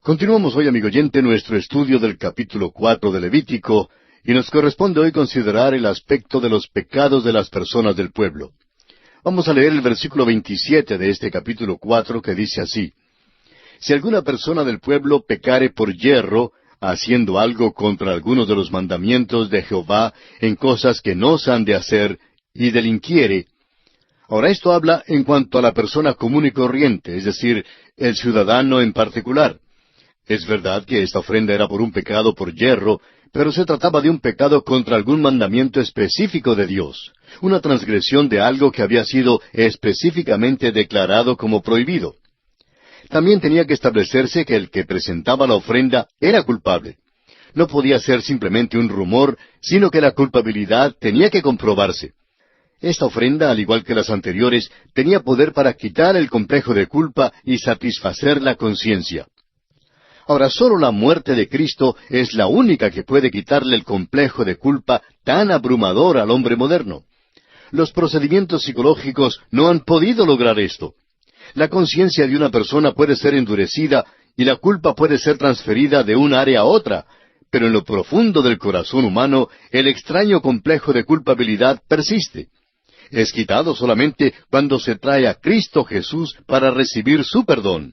Continuamos hoy, amigo oyente, nuestro estudio del capítulo 4 de Levítico, y nos corresponde hoy considerar el aspecto de los pecados de las personas del pueblo. Vamos a leer el versículo 27 de este capítulo 4, que dice así: Si alguna persona del pueblo pecare por yerro, haciendo algo contra algunos de los mandamientos de Jehová en cosas que no se han de hacer, y delinquiere. Ahora esto habla en cuanto a la persona común y corriente, es decir, el ciudadano en particular. Es verdad que esta ofrenda era por un pecado por yerro, pero se trataba de un pecado contra algún mandamiento específico de Dios, una transgresión de algo que había sido específicamente declarado como prohibido. También tenía que establecerse que el que presentaba la ofrenda era culpable. No podía ser simplemente un rumor, sino que la culpabilidad tenía que comprobarse. Esta ofrenda, al igual que las anteriores, tenía poder para quitar el complejo de culpa y satisfacer la conciencia. Ahora, solo la muerte de Cristo es la única que puede quitarle el complejo de culpa tan abrumador al hombre moderno. Los procedimientos psicológicos no han podido lograr esto. La conciencia de una persona puede ser endurecida y la culpa puede ser transferida de un área a otra, pero en lo profundo del corazón humano el extraño complejo de culpabilidad persiste. Es quitado solamente cuando se trae a Cristo Jesús para recibir su perdón.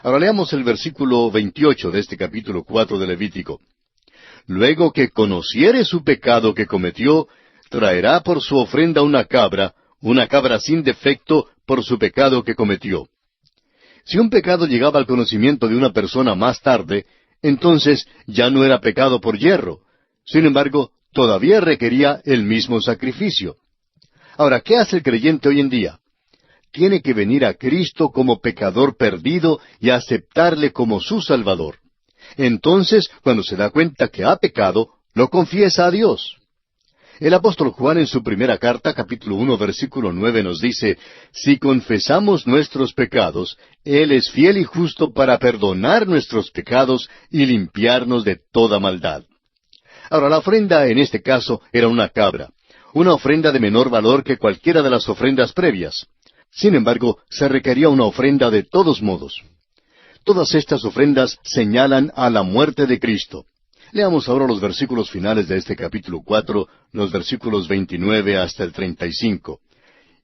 Ahora leamos el versículo 28 de este capítulo 4 de Levítico. Luego que conociere su pecado que cometió, traerá por su ofrenda una cabra sin defecto por su pecado que cometió. Si un pecado llegaba al conocimiento de una persona más tarde, entonces ya no era pecado por yerro. Sin embargo, todavía requería el mismo sacrificio. Ahora, ¿qué hace el creyente hoy en día? Tiene que venir a Cristo como pecador perdido y aceptarle como su Salvador. Entonces, cuando se da cuenta que ha pecado, lo confiesa a Dios. El apóstol Juan en su primera carta, capítulo 1, versículo 9, nos dice: Si confesamos nuestros pecados, Él es fiel y justo para perdonar nuestros pecados y limpiarnos de toda maldad. Ahora, la ofrenda en este caso era una cabra, una ofrenda de menor valor que cualquiera de las ofrendas previas. Sin embargo, se requería una ofrenda de todos modos. Todas estas ofrendas señalan a la muerte de Cristo. Leamos ahora los versículos finales de este capítulo 4, los versículos 29 hasta el 35.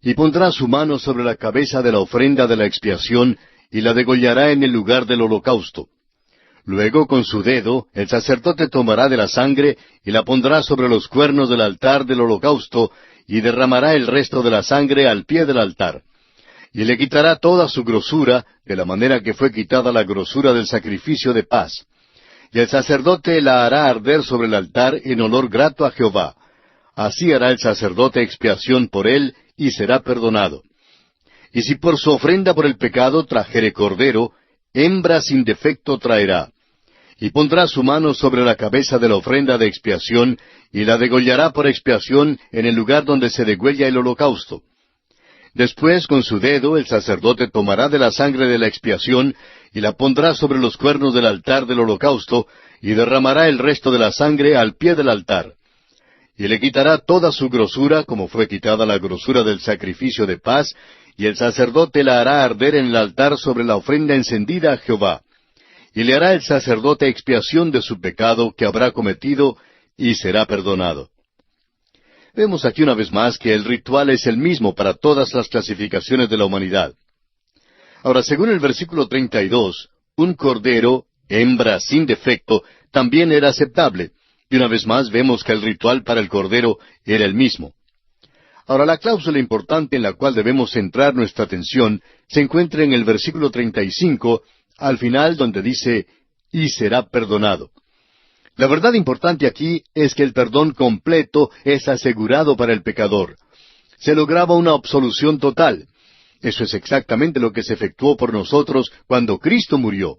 Y pondrá su mano sobre la cabeza de la ofrenda de la expiación, y la degollará en el lugar del holocausto. Luego, con su dedo, el sacerdote tomará de la sangre, y la pondrá sobre los cuernos del altar del holocausto, y derramará el resto de la sangre al pie del altar. Y le quitará toda su grosura, de la manera que fue quitada la grosura del sacrificio de paz. Y el sacerdote la hará arder sobre el altar en olor grato a Jehová. Así hará el sacerdote expiación por él, y será perdonado. Y si por su ofrenda por el pecado trajere cordero, hembra sin defecto traerá. Y pondrá su mano sobre la cabeza de la ofrenda de expiación, y la degollará por expiación en el lugar donde se degüella el holocausto. Después, con su dedo, el sacerdote tomará de la sangre de la expiación, y la pondrá sobre los cuernos del altar del holocausto, y derramará el resto de la sangre al pie del altar. Y le quitará toda su grosura, como fue quitada la grosura del sacrificio de paz, y el sacerdote la hará arder en el altar sobre la ofrenda encendida a Jehová. Y le hará el sacerdote expiación de su pecado que habrá cometido, y será perdonado. Vemos aquí una vez más que el ritual es el mismo para todas las clasificaciones de la humanidad. Ahora, según el versículo 32, un cordero, hembra sin defecto, también era aceptable, y una vez más vemos que el ritual para el cordero era el mismo. Ahora, la cláusula importante en la cual debemos centrar nuestra atención se encuentra en el versículo 35, al final donde dice: y será perdonado. La verdad importante aquí es que el perdón completo es asegurado para el pecador. Se lograba una absolución total. Eso es exactamente lo que se efectuó por nosotros cuando Cristo murió.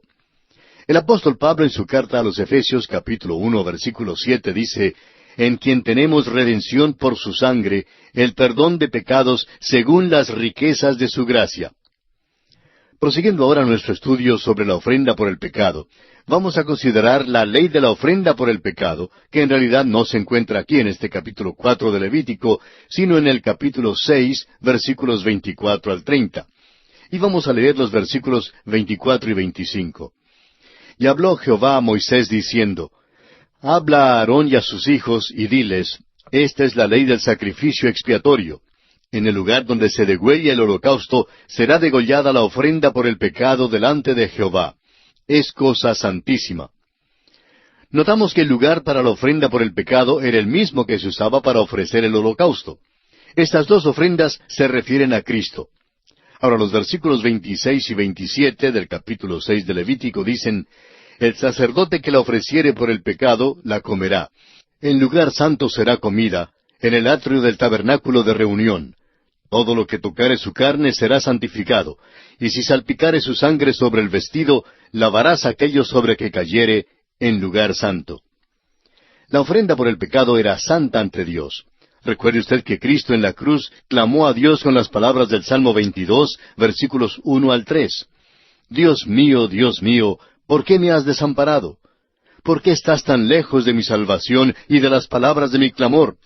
El apóstol Pablo en su carta a los Efesios capítulo 1 versículo 7 dice: en quien tenemos redención por su sangre, el perdón de pecados según las riquezas de su gracia. Prosiguiendo ahora nuestro estudio sobre la ofrenda por el pecado, vamos a considerar la ley de la ofrenda por el pecado, que en realidad no se encuentra aquí en este capítulo 4 de Levítico, sino en el capítulo 6, versículos 24 al 30. Y vamos a leer los versículos 24 y 25. Y habló Jehová a Moisés diciendo, Habla a Aarón y a sus hijos, y diles, Esta es la ley del sacrificio expiatorio. En el lugar donde se degüella el holocausto, será degollada la ofrenda por el pecado delante de Jehová. Es cosa santísima. Notamos que el lugar para la ofrenda por el pecado era el mismo que se usaba para ofrecer el holocausto. Estas dos ofrendas se refieren a Cristo. Ahora los versículos 26 y 27 del capítulo 6 de Levítico dicen, El sacerdote que la ofreciere por el pecado, la comerá. En lugar santo será comida, en el atrio del tabernáculo de reunión. Todo lo que tocare su carne será santificado, y si salpicare su sangre sobre el vestido, lavarás aquello sobre que cayere en lugar santo. La ofrenda por el pecado era santa ante Dios. Recuerde usted que Cristo en la cruz clamó a Dios con las palabras del Salmo 22, versículos 1 al 3. Dios mío, ¿por qué me has desamparado? ¿Por qué estás tan lejos de mi salvación y de las palabras de mi clamor?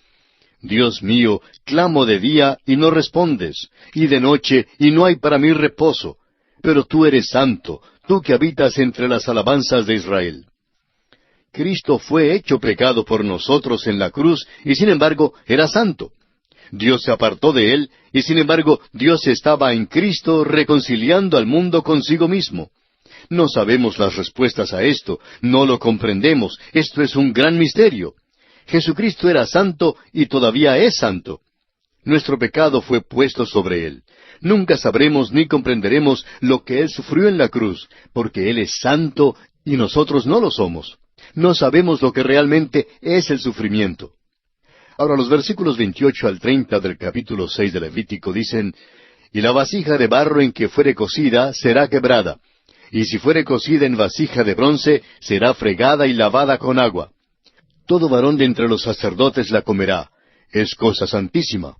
Dios mío, clamo de día y no respondes, y de noche y no hay para mí reposo. Pero tú eres santo, tú que habitas entre las alabanzas de Israel. Cristo fue hecho pecado por nosotros en la cruz, y sin embargo era santo. Dios se apartó de él, y sin embargo Dios estaba en Cristo reconciliando al mundo consigo mismo. No sabemos las respuestas a esto, no lo comprendemos, esto es un gran misterio. Jesucristo era santo y todavía es santo. Nuestro pecado fue puesto sobre él. Nunca sabremos ni comprenderemos lo que él sufrió en la cruz, porque él es santo y nosotros no lo somos. No sabemos lo que realmente es el sufrimiento. Ahora los versículos 28 al 30 del capítulo 6 de Levítico dicen, Y la vasija de barro en que fuere cocida será quebrada, y si fuere cocida en vasija de bronce, será fregada y lavada con agua. Todo varón de entre los sacerdotes la comerá, es cosa santísima.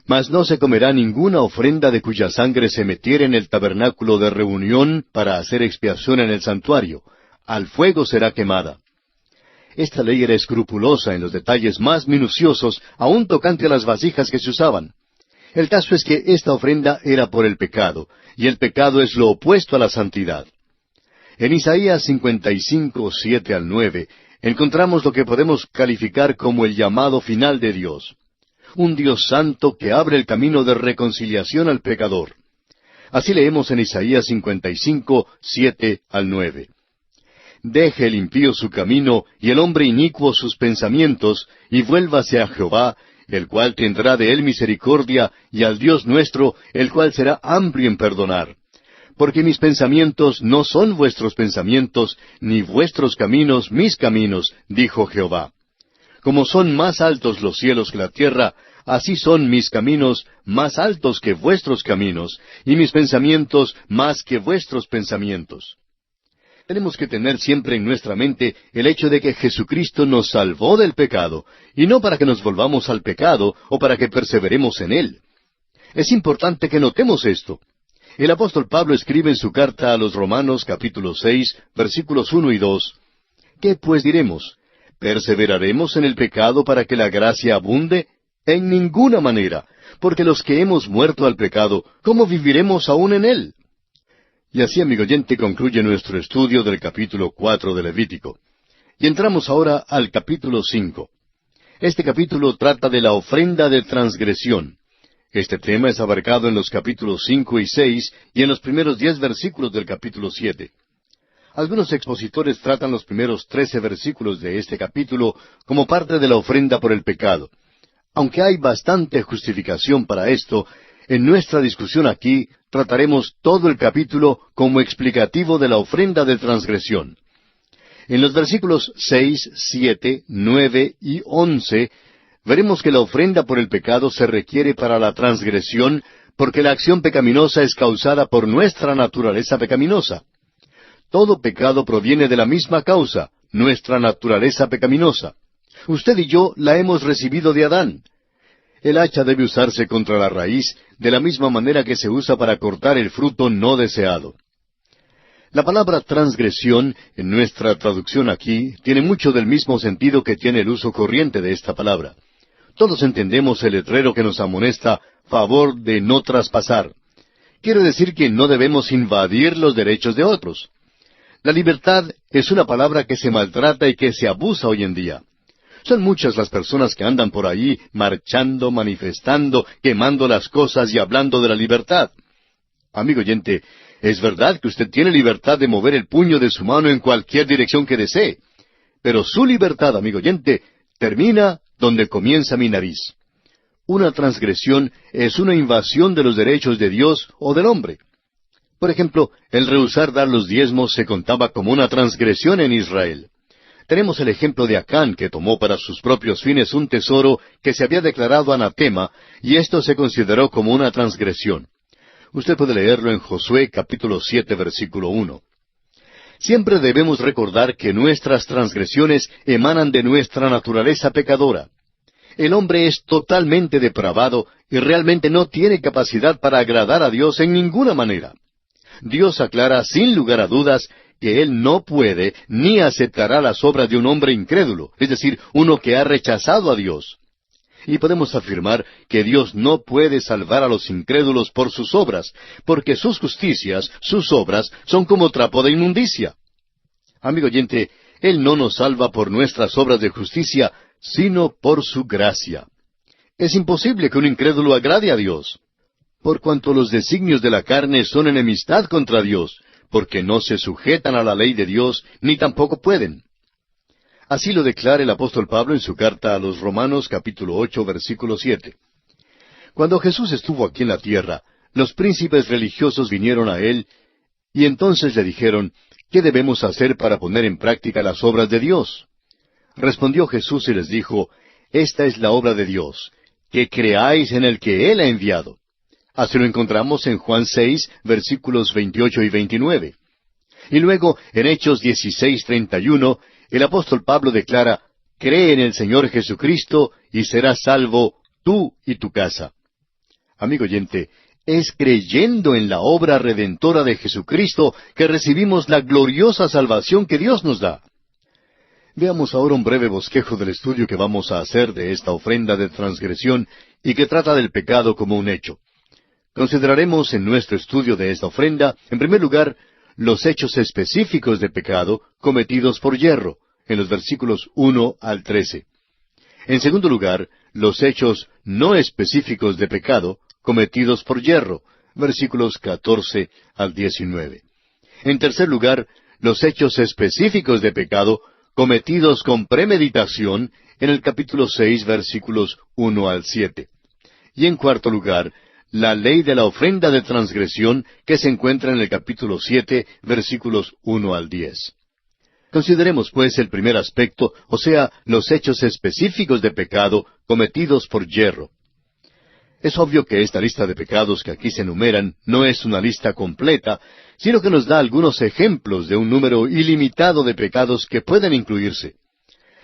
Mas no se comerá ninguna ofrenda de cuya sangre se metiere en el tabernáculo de reunión para hacer expiación en el santuario. Al fuego será quemada. Esta ley era escrupulosa en los detalles más minuciosos, aun tocante a las vasijas que se usaban. El caso es que esta ofrenda era por el pecado, y el pecado es lo opuesto a la santidad. En Isaías 55, 7 al 9, encontramos lo que podemos calificar como el llamado final de Dios. Un Dios santo que abre el camino de reconciliación al pecador. Así leemos en Isaías 55, 7 al 9. Deje el impío su camino, y el hombre inicuo sus pensamientos, y vuélvase a Jehová, el cual tendrá de él misericordia, y al Dios nuestro, el cual será amplio en perdonar. Porque mis pensamientos no son vuestros pensamientos, ni vuestros caminos mis caminos, dijo Jehová. Como son más altos los cielos que la tierra, así son mis caminos más altos que vuestros caminos, y mis pensamientos más que vuestros pensamientos. Tenemos que tener siempre en nuestra mente el hecho de que Jesucristo nos salvó del pecado, y no para que nos volvamos al pecado o para que perseveremos en él. Es importante que notemos esto. El apóstol Pablo escribe en su carta a los Romanos capítulo 6, versículos 1 y 2, ¿Qué pues diremos? ¿Perseveraremos en el pecado para que la gracia abunde? En ninguna manera, porque los que hemos muerto al pecado, ¿cómo viviremos aún en él? Y así, amigo oyente, concluye nuestro estudio del capítulo 4 de Levítico. Y entramos ahora al capítulo 5. Este capítulo trata de la ofrenda de transgresión. Este tema es abarcado en los capítulos 5 y 6 y en los primeros 10 versículos del capítulo 7. Algunos expositores tratan los primeros 13 versículos de este capítulo como parte de la ofrenda por el pecado. Aunque hay bastante justificación para esto, en nuestra discusión aquí trataremos todo el capítulo como explicativo de la ofrenda de transgresión. En los versículos 6, 7, 9 y 11 veremos que la ofrenda por el pecado se requiere para la transgresión porque la acción pecaminosa es causada por nuestra naturaleza pecaminosa. Todo pecado proviene de la misma causa, nuestra naturaleza pecaminosa. Usted y yo la hemos recibido de Adán. El hacha debe usarse contra la raíz, de la misma manera que se usa para cortar el fruto no deseado. La palabra transgresión, en nuestra traducción aquí, tiene mucho del mismo sentido que tiene el uso corriente de esta palabra. Todos entendemos el letrero que nos amonesta, favor de no traspasar. Quiere decir que no debemos invadir los derechos de otros. La libertad es una palabra que se maltrata y que se abusa hoy en día. Son muchas las personas que andan por ahí marchando, manifestando, quemando las cosas y hablando de la libertad. Amigo oyente, es verdad que usted tiene libertad de mover el puño de su mano en cualquier dirección que desee, pero su libertad, amigo oyente, termina donde comienza mi nariz. Una transgresión es una invasión de los derechos de Dios o del hombre. Por ejemplo, el rehusar dar los diezmos se contaba como una transgresión en Israel. Tenemos el ejemplo de Acán, que tomó para sus propios fines un tesoro que se había declarado anatema, y esto se consideró como una transgresión. Usted puede leerlo en Josué capítulo 7, versículo 1. Siempre debemos recordar que nuestras transgresiones emanan de nuestra naturaleza pecadora. El hombre es totalmente depravado y realmente no tiene capacidad para agradar a Dios en ninguna manera. Dios aclara sin lugar a dudas que Él no puede ni aceptará las obras de un hombre incrédulo, es decir, uno que ha rechazado a Dios. Y podemos afirmar que Dios no puede salvar a los incrédulos por sus obras, porque sus justicias, sus obras, son como trapo de inmundicia. Amigo oyente, Él no nos salva por nuestras obras de justicia, sino por su gracia. Es imposible que un incrédulo agrade a Dios, por cuanto los designios de la carne son enemistad contra Dios, porque no se sujetan a la ley de Dios, ni tampoco pueden. Así lo declara el apóstol Pablo en su carta a los Romanos capítulo 8, versículo 7. Cuando Jesús estuvo aquí en la tierra, los príncipes religiosos vinieron a Él, y entonces le dijeron, ¿qué debemos hacer para poner en práctica las obras de Dios? Respondió Jesús y les dijo, esta es la obra de Dios, que creáis en el que Él ha enviado. Así lo encontramos en Juan 6, versículos 28 y 29. Y luego, en Hechos 16, 31, el apóstol Pablo declara, cree en el Señor Jesucristo y serás salvo tú y tu casa. Amigo oyente, es creyendo en la obra redentora de Jesucristo que recibimos la gloriosa salvación que Dios nos da. Veamos ahora un breve bosquejo del estudio que vamos a hacer de esta ofrenda de transgresión y que trata del pecado como un hecho. Consideraremos en nuestro estudio de esta ofrenda, en primer lugar, los hechos específicos de pecado cometidos por yerro, en los versículos 1 al 13. En segundo lugar, los hechos no específicos de pecado cometidos por yerro, versículos 14 al 19. En tercer lugar, los hechos específicos de pecado cometidos con premeditación, en el capítulo 6, versículos 1 al 7. Y en cuarto lugar, la ley de la ofrenda de transgresión que se encuentra en el capítulo 7, versículos 1 al 10. Consideremos pues el primer aspecto, o sea, los hechos específicos de pecado cometidos por yerro. Es obvio que esta lista de pecados que aquí se enumeran no es una lista completa, sino que nos da algunos ejemplos de un número ilimitado de pecados que pueden incluirse.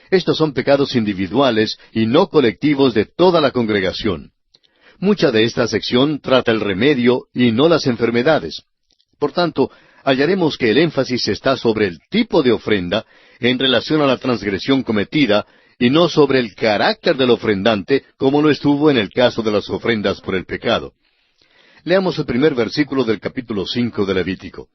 Estos son pecados individuales y no colectivos de toda la congregación. Mucha de esta sección trata el remedio y no las enfermedades. Por tanto, hallaremos que el énfasis está sobre el tipo de ofrenda en relación a la transgresión cometida y no sobre el carácter del ofrendante como lo estuvo en el caso de las ofrendas por el pecado. Leamos el primer versículo del capítulo 5 de Levítico.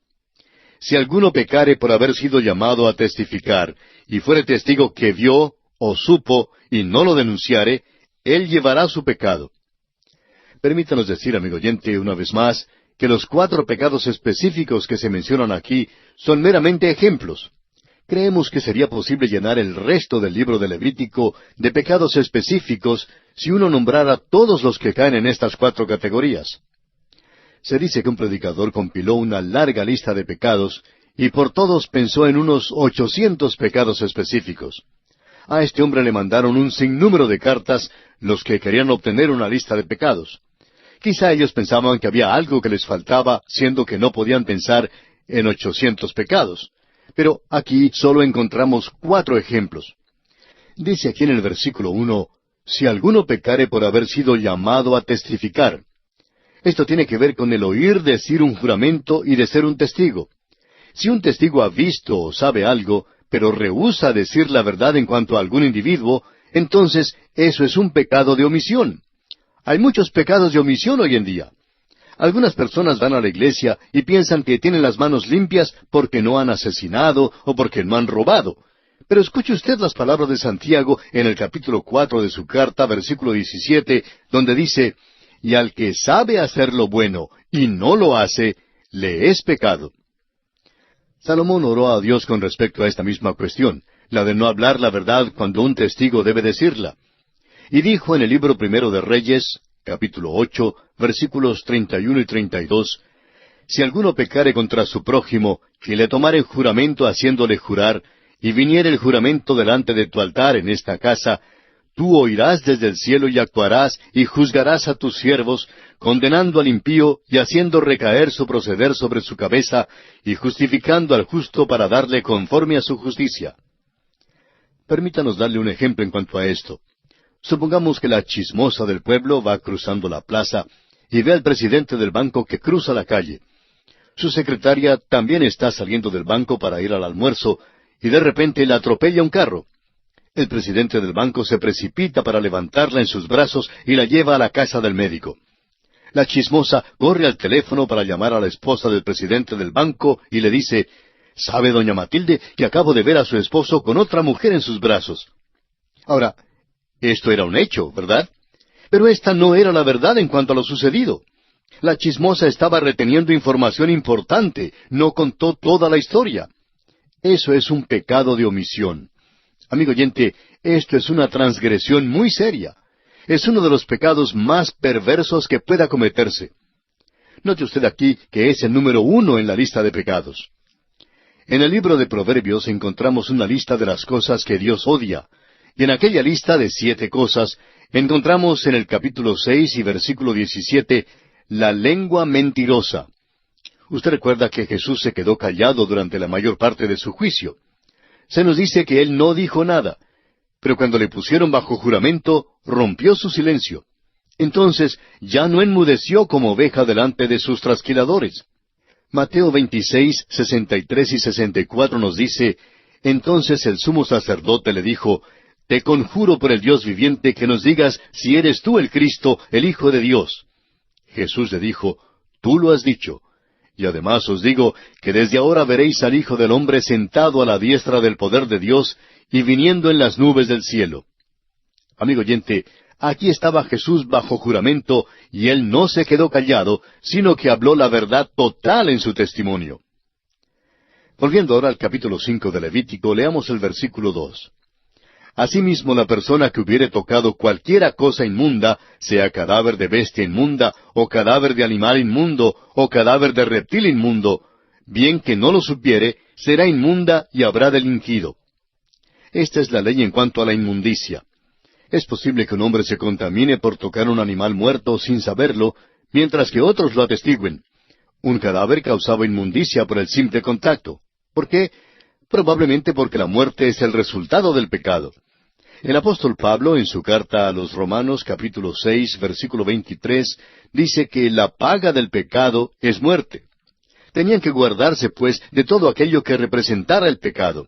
Si alguno pecare por haber sido llamado a testificar y fuere testigo que vio o supo y no lo denunciare, él llevará su pecado. Permítanos decir, amigo oyente, una vez más, que los 4 pecados específicos que se mencionan aquí son meramente ejemplos. Creemos que sería posible llenar el resto del libro de Levítico de pecados específicos si uno nombrara todos los que caen en estas 4 categorías. Se dice que un predicador compiló una larga lista de pecados y por todos pensó en unos 800 pecados específicos. A este hombre le mandaron un sinnúmero de cartas los que querían obtener una lista de pecados. Quizá ellos pensaban que había algo que les faltaba, siendo que no podían pensar en 800 pecados. Pero aquí solo encontramos 4 ejemplos. Dice aquí en el versículo 1, si alguno pecare por haber sido llamado a testificar. Esto tiene que ver con el oír decir un juramento y de ser un testigo. Si un testigo ha visto o sabe algo, pero rehúsa decir la verdad en cuanto a algún individuo, entonces eso es un pecado de omisión. Hay muchos pecados de omisión hoy en día. Algunas personas van a la iglesia y piensan que tienen las manos limpias porque no han asesinado o porque no han robado. Pero escuche usted las palabras de Santiago en el capítulo 4 de su carta, versículo 17, donde dice, «Y al que sabe hacer lo bueno y no lo hace, le es pecado». Salomón oró a Dios con respecto a esta misma cuestión, la de no hablar la verdad cuando un testigo debe decirla. Y dijo en el libro primero de Reyes, capítulo 8, versículos 31 y 32, «Si alguno pecare contra su prójimo, y le tomare juramento haciéndole jurar, y viniere el juramento delante de tu altar en esta casa, tú oirás desde el cielo y actuarás, y juzgarás a tus siervos, condenando al impío y haciendo recaer su proceder sobre su cabeza, y justificando al justo para darle conforme a su justicia». Permítanos darle un ejemplo en cuanto a esto. Supongamos que la chismosa del pueblo va cruzando la plaza y ve al presidente del banco que cruza la calle. Su secretaria también está saliendo del banco para ir al almuerzo, y de repente le atropella un carro. El presidente del banco se precipita para levantarla en sus brazos y la lleva a la casa del médico. La chismosa corre al teléfono para llamar a la esposa del presidente del banco y le dice, «¿Sabe, doña Matilde, que acabo de ver a su esposo con otra mujer en sus brazos?» Ahora, esto era un hecho, ¿verdad? Pero esta no era la verdad en cuanto a lo sucedido. La chismosa estaba reteniendo información importante, no contó toda la historia. Eso es un pecado de omisión. Amigo oyente, esto es una transgresión muy seria. Es uno de los pecados más perversos que pueda cometerse. Note usted aquí que es el número 1 en la lista de pecados. En el libro de Proverbios encontramos una lista de las cosas que Dios odia. Y en aquella lista de 7 cosas, encontramos en el capítulo 6 y versículo 17, la lengua mentirosa. Usted recuerda que Jesús se quedó callado durante la mayor parte de su juicio. Se nos dice que Él no dijo nada, pero cuando le pusieron bajo juramento, rompió su silencio. Entonces ya no enmudeció como oveja delante de sus trasquiladores. Mateo 26, 63 y 64 nos dice, «Entonces el sumo sacerdote le dijo, Te conjuro por el Dios viviente que nos digas si eres tú el Cristo, el Hijo de Dios». Jesús le dijo, «Tú lo has dicho. Y además os digo que desde ahora veréis al Hijo del Hombre sentado a la diestra del poder de Dios y viniendo en las nubes del cielo». Amigo oyente, aquí estaba Jesús bajo juramento y Él no se quedó callado, sino que habló la verdad total en su testimonio. Volviendo ahora al capítulo 5 de Levítico, leamos el versículo 2. «Asimismo la persona que hubiere tocado cualquiera cosa inmunda, sea cadáver de bestia inmunda, o cadáver de animal inmundo, o cadáver de reptil inmundo, bien que no lo supiere, será inmunda y habrá delinquido». Esta es la ley en cuanto a la inmundicia. Es posible que un hombre se contamine por tocar un animal muerto sin saberlo, mientras que otros lo atestiguen. Un cadáver causaba inmundicia por el simple contacto. ¿Por qué? Probablemente porque la muerte es el resultado del pecado. El apóstol Pablo, en su carta a los Romanos, capítulo 6, versículo 23, dice que la paga del pecado es muerte. Tenían que guardarse, pues, de todo aquello que representara el pecado.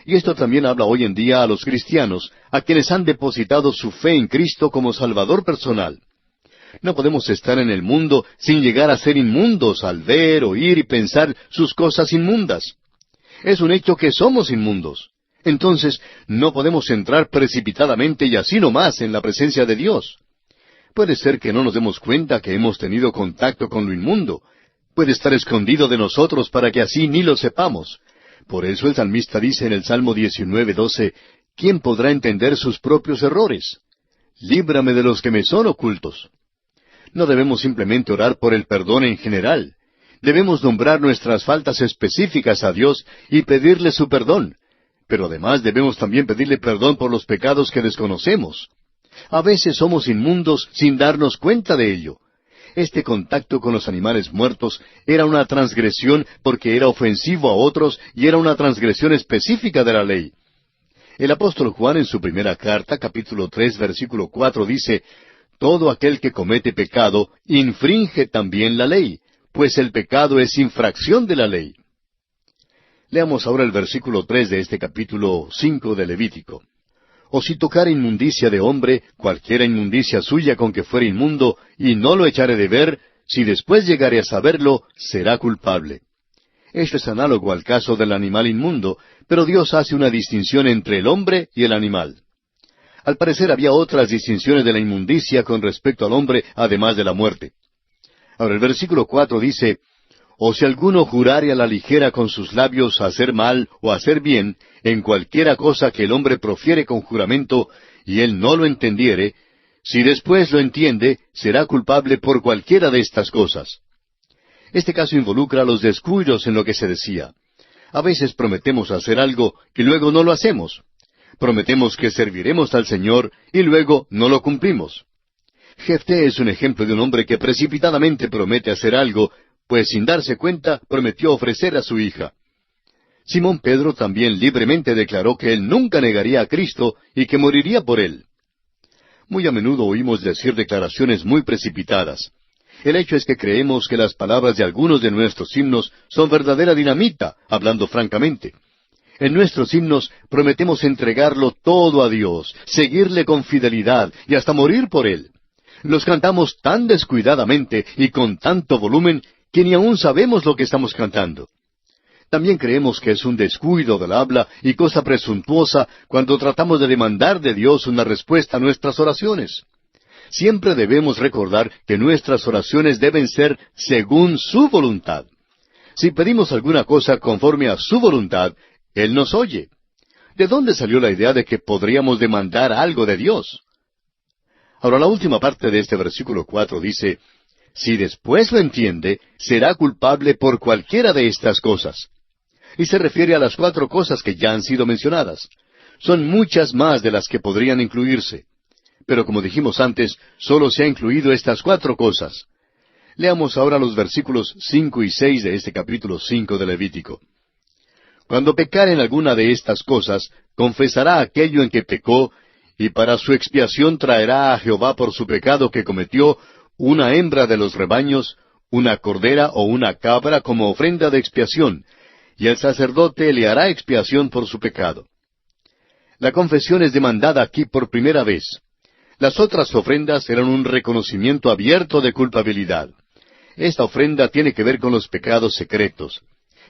Y esto también habla hoy en día a los cristianos, a quienes han depositado su fe en Cristo como Salvador personal. No podemos estar en el mundo sin llegar a ser inmundos al ver, oír y pensar sus cosas inmundas. Es un hecho que somos inmundos. Entonces, no podemos entrar precipitadamente y así nomás en la presencia de Dios. Puede ser que no nos demos cuenta que hemos tenido contacto con lo inmundo. Puede estar escondido de nosotros para que así ni lo sepamos. Por eso el salmista dice en el Salmo 19:12, «¿Quién podrá entender sus propios errores? Líbrame de los que me son ocultos». No debemos simplemente orar por el perdón en general. Debemos nombrar nuestras faltas específicas a Dios y pedirle su perdón. Pero además debemos también pedirle perdón por los pecados que desconocemos. A veces somos inmundos sin darnos cuenta de ello. Este contacto con los animales muertos era una transgresión porque era ofensivo a otros y era una transgresión específica de la ley. El apóstol Juan en su primera carta, capítulo 3, versículo 4, dice, «Todo aquel que comete pecado infringe también la ley, pues el pecado es infracción de la ley». Leamos ahora el versículo 3 de este capítulo 5 de Levítico. «O si tocare inmundicia de hombre, cualquiera inmundicia suya con que fuere inmundo, y no lo echare de ver, si después llegare a saberlo, será culpable. Esto es análogo al caso del animal inmundo, pero Dios hace una distinción entre el hombre y el animal. Al parecer había otras distinciones de la inmundicia con respecto al hombre, además de la muerte. Ahora el versículo 4 dice, «O si alguno jurare a la ligera con sus labios hacer mal o hacer bien, en cualquiera cosa que el hombre profiere con juramento, y él no lo entendiere, si después lo entiende, será culpable por cualquiera de estas cosas». Este caso involucra los descuidos en lo que se decía. A veces prometemos hacer algo y luego no lo hacemos. Prometemos que serviremos al Señor y luego no lo cumplimos. Jefté es un ejemplo de un hombre que precipitadamente promete hacer algo, pues sin darse cuenta prometió ofrecer a su hija. Simón Pedro también libremente declaró que él nunca negaría a Cristo y que moriría por él. Muy a menudo oímos decir declaraciones muy precipitadas. El hecho es que creemos que las palabras de algunos de nuestros himnos son verdadera dinamita, hablando francamente. En nuestros himnos prometemos entregarlo todo a Dios, seguirle con fidelidad y hasta morir por Él. Los cantamos tan descuidadamente y con tanto volumen que ni aún sabemos lo que estamos cantando. También creemos que es un descuido del habla y cosa presuntuosa cuando tratamos de demandar de Dios una respuesta a nuestras oraciones. Siempre debemos recordar que nuestras oraciones deben ser según su voluntad. Si pedimos alguna cosa conforme a su voluntad, Él nos oye. ¿De dónde salió la idea de que podríamos demandar algo de Dios? Ahora, la última parte de este versículo 4 dice, «Si después lo entiende, será culpable por cualquiera de estas cosas». Y se refiere a las 4 cosas que ya han sido mencionadas. Son muchas más de las que podrían incluirse. Pero como dijimos antes, solo se ha incluido estas 4 cosas. Leamos ahora los versículos 5 y 6 de este capítulo 5 de Levítico. «Cuando pecare en alguna de estas cosas, confesará aquello en que pecó, y para su expiación traerá a Jehová por su pecado que cometió una hembra de los rebaños, una cordera o una cabra como ofrenda de expiación, y el sacerdote le hará expiación por su pecado». La confesión es demandada aquí por primera vez. Las otras ofrendas eran un reconocimiento abierto de culpabilidad. Esta ofrenda tiene que ver con los pecados secretos.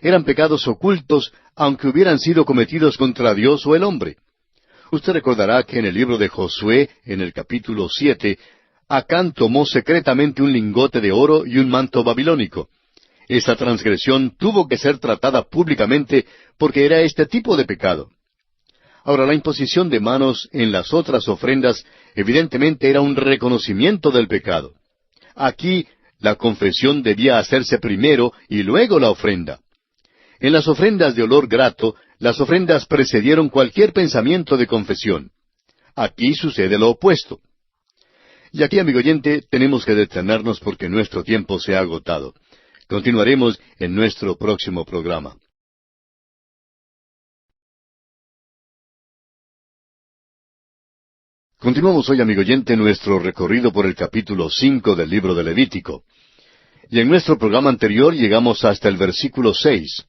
Eran pecados ocultos, aunque hubieran sido cometidos contra Dios o el hombre. Usted recordará que en el libro de Josué, en el capítulo 7, Acán tomó secretamente un lingote de oro y un manto babilónico. Esa transgresión tuvo que ser tratada públicamente porque era este tipo de pecado. Ahora, la imposición de manos en las otras ofrendas evidentemente era un reconocimiento del pecado. Aquí, la confesión debía hacerse primero y luego la ofrenda. En las ofrendas de olor grato, las ofrendas precedieron cualquier pensamiento de confesión. Aquí sucede lo opuesto. Y aquí, amigo oyente, tenemos que detenernos porque nuestro tiempo se ha agotado. Continuaremos en nuestro próximo programa. Continuamos hoy, amigo oyente, nuestro recorrido por el capítulo 5 del libro de Levítico. Y en nuestro programa anterior llegamos hasta el versículo 6.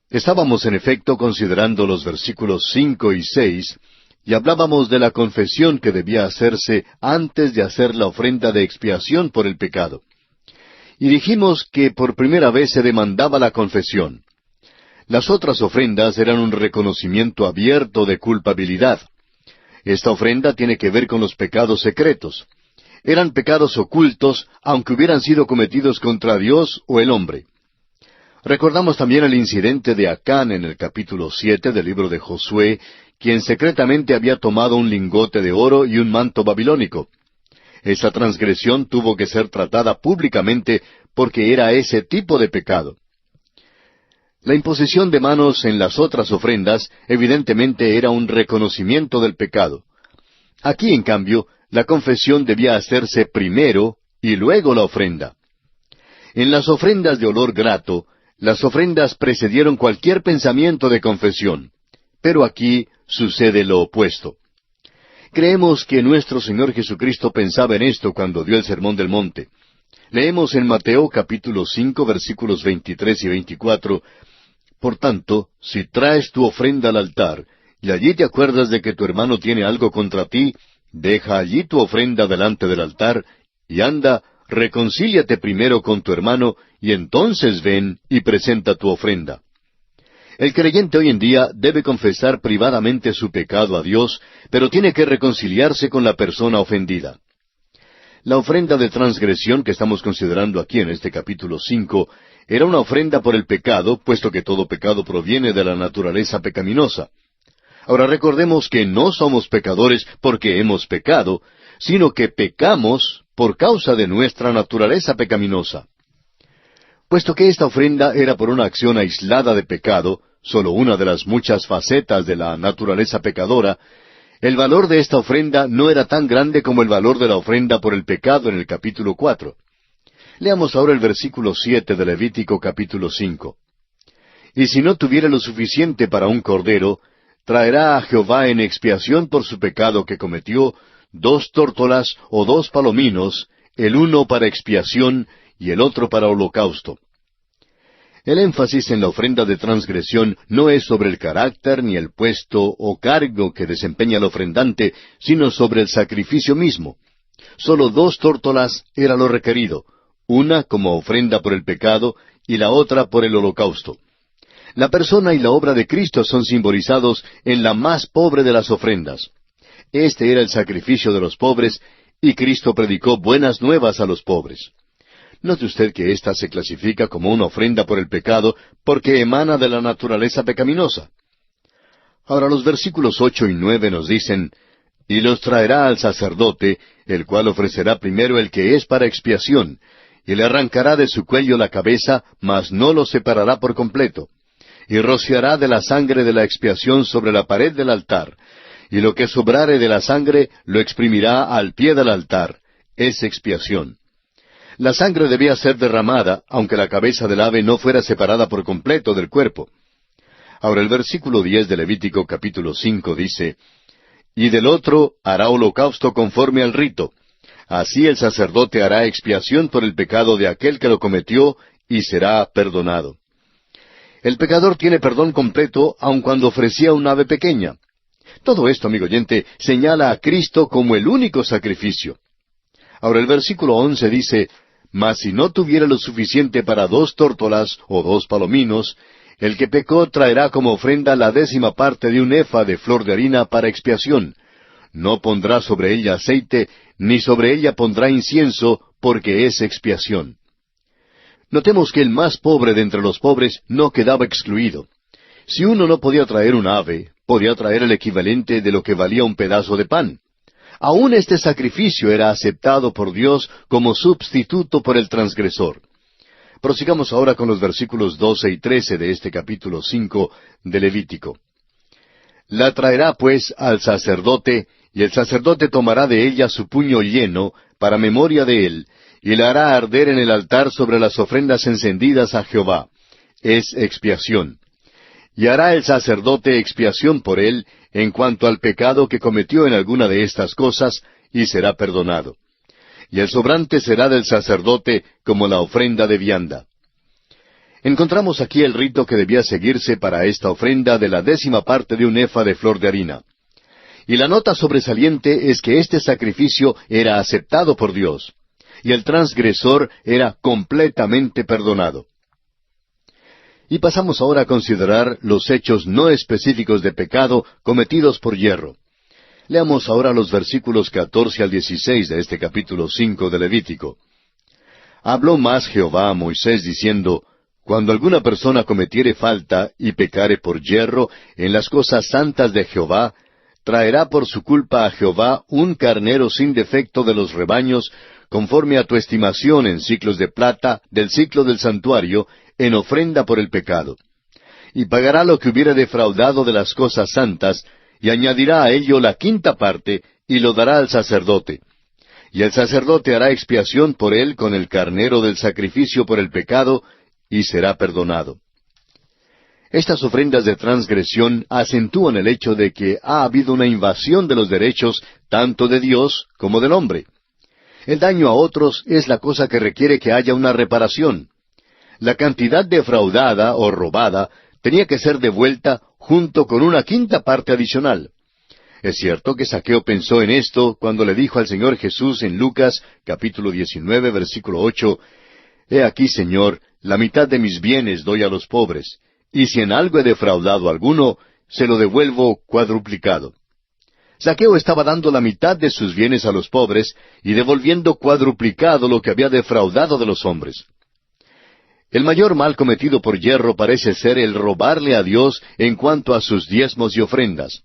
Estábamos, en efecto, considerando los versículos 5 y 6, y hablábamos de la confesión que debía hacerse antes de hacer la ofrenda de expiación por el pecado. Y dijimos que por primera vez se demandaba la confesión. Las otras ofrendas eran un reconocimiento abierto de culpabilidad. Esta ofrenda tiene que ver con los pecados secretos. Eran pecados ocultos, aunque hubieran sido cometidos contra Dios o el hombre. Recordamos también el incidente de Acán en el capítulo 7 del libro de Josué, quien secretamente había tomado un lingote de oro y un manto babilónico. Esa transgresión tuvo que ser tratada públicamente porque era ese tipo de pecado. La imposición de manos en las otras ofrendas evidentemente era un reconocimiento del pecado. Aquí, en cambio, la confesión debía hacerse primero y luego la ofrenda. En las ofrendas de olor grato, las ofrendas precedieron cualquier pensamiento de confesión. Pero aquí sucede lo opuesto. Creemos que nuestro Señor Jesucristo pensaba en esto cuando dio el Sermón del Monte. Leemos en Mateo capítulo 5 versículos 23 y 24, «Por tanto, si traes tu ofrenda al altar, y allí te acuerdas de que tu hermano tiene algo contra ti, deja allí tu ofrenda delante del altar, y anda, reconcíliate primero con tu hermano, y entonces ven y presenta tu ofrenda. El creyente hoy en día debe confesar privadamente su pecado a Dios, pero tiene que reconciliarse con la persona ofendida. La ofrenda de transgresión que estamos considerando aquí en este capítulo 5 era una ofrenda por el pecado, puesto que todo pecado proviene de la naturaleza pecaminosa. Ahora recordemos que no somos pecadores porque hemos pecado, sino que pecamos por causa de nuestra naturaleza pecaminosa. Puesto que esta ofrenda era por una acción aislada de pecado, solo una de las muchas facetas de la naturaleza pecadora, el valor de esta ofrenda no era tan grande como el valor de la ofrenda por el pecado en el capítulo 4. Leamos ahora el versículo 7 de Levítico capítulo 5. Y si no tuviera lo suficiente para un cordero, traerá a Jehová en expiación por su pecado que cometió 2 tórtolas o 2 palominos, el uno para expiación y el otro para holocausto. El énfasis en la ofrenda de transgresión no es sobre el carácter ni el puesto o cargo que desempeña el ofrendante, sino sobre el sacrificio mismo. Solo 2 tórtolas era lo requerido, una como ofrenda por el pecado y la otra por el holocausto. La persona y la obra de Cristo son simbolizados en la más pobre de las ofrendas. Este era el sacrificio de los pobres, y Cristo predicó buenas nuevas a los pobres. Note usted que ésta se clasifica como una ofrenda por el pecado porque emana de la naturaleza pecaminosa. Ahora los versículos 8 y 9 nos dicen, y los traerá al sacerdote, el cual ofrecerá primero el que es para expiación, y le arrancará de su cuello la cabeza, mas no lo separará por completo, y rociará de la sangre de la expiación sobre la pared del altar, y lo que sobrare de la sangre lo exprimirá al pie del altar, es expiación. La sangre debía ser derramada, aunque la cabeza del ave no fuera separada por completo del cuerpo. Ahora el versículo 10 de Levítico capítulo 5 dice, y del otro hará holocausto conforme al rito. Así el sacerdote hará expiación por el pecado de aquel que lo cometió, y será perdonado. El pecador tiene perdón completo aun cuando ofrecía un ave pequeña. Todo esto, amigo oyente, señala a Cristo como el único sacrificio. Ahora el versículo 11 dice, mas si no tuviera lo suficiente para 2 tórtolas o 2 palominos, el que pecó traerá como ofrenda la 10ª parte de un efa de flor de harina para expiación. No pondrá sobre ella aceite, ni sobre ella pondrá incienso, porque es expiación. Notemos que el más pobre de entre los pobres no quedaba excluido. Si uno no podía traer un ave, podía traer el equivalente de lo que valía un pedazo de pan. Aún este sacrificio era aceptado por Dios como sustituto por el transgresor. Prosigamos ahora con los versículos 12 y 13 de este capítulo 5 de Levítico. La traerá pues al sacerdote, y el sacerdote tomará de ella su puño lleno, para memoria de él, y la hará arder en el altar sobre las ofrendas encendidas a Jehová. Es expiación. Y hará el sacerdote expiación por él en cuanto al pecado que cometió en alguna de estas cosas, y será perdonado. Y el sobrante será del sacerdote como la ofrenda de vianda. Encontramos aquí el rito que debía seguirse para esta ofrenda de la 10ª parte de un efa de flor de harina. Y la nota sobresaliente es que este sacrificio era aceptado por Dios, y el transgresor era completamente perdonado. Y pasamos ahora a considerar los hechos no específicos de pecado cometidos por yerro. Leamos ahora los versículos 14 al 16 de este capítulo 5 de Levítico. Habló más Jehová a Moisés diciendo, cuando alguna persona cometiere falta y pecare por yerro en las cosas santas de Jehová, traerá por su culpa a Jehová un carnero sin defecto de los rebaños, conforme a tu estimación en siclos de plata del siclo del santuario, en ofrenda por el pecado. Y pagará lo que hubiere defraudado de las cosas santas, y añadirá a ello la 5ª parte, y lo dará al sacerdote. Y el sacerdote hará expiación por él con el carnero del sacrificio por el pecado, y será perdonado. Estas ofrendas de transgresión acentúan el hecho de que ha habido una invasión de los derechos tanto de Dios como del hombre. El daño a otros es la cosa que requiere que haya una reparación. La cantidad defraudada o robada tenía que ser devuelta junto con una 5ª parte adicional. Es cierto que Zaqueo pensó en esto cuando le dijo al Señor Jesús en Lucas capítulo 19, versículo 8, «He aquí, Señor, la mitad de mis bienes doy a los pobres, y si en algo he defraudado a alguno, se lo devuelvo cuadruplicado». Zaqueo estaba dando la mitad de sus bienes a los pobres y devolviendo cuadruplicado lo que había defraudado de los hombres. El mayor mal cometido por yerro parece ser el robarle a Dios en cuanto a sus diezmos y ofrendas.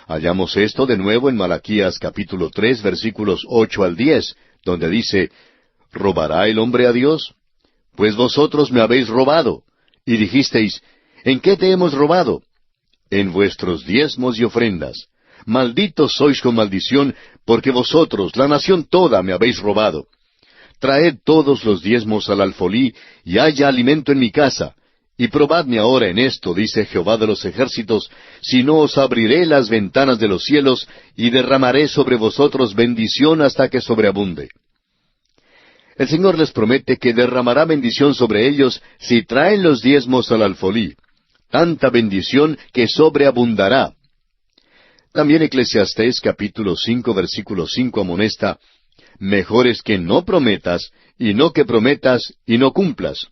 Hallamos esto de nuevo en Malaquías capítulo 3, versículos 8 al 10, donde dice, ¿robará el hombre a Dios? Pues vosotros me habéis robado. Y dijisteis, ¿en qué te hemos robado? En vuestros diezmos y ofrendas. Malditos sois con maldición, porque vosotros, la nación toda, me habéis robado. Traed todos los diezmos al alfolí, y haya alimento en mi casa. Y probadme ahora en esto, dice Jehová de los ejércitos, si no os abriré las ventanas de los cielos, y derramaré sobre vosotros bendición hasta que sobreabunde. El Señor les promete que derramará bendición sobre ellos si traen los diezmos al alfolí. Tanta bendición que sobreabundará. También Eclesiastés capítulo 5, versículo 5 amonesta, «Mejor es que no prometas, y no que prometas y no cumplas».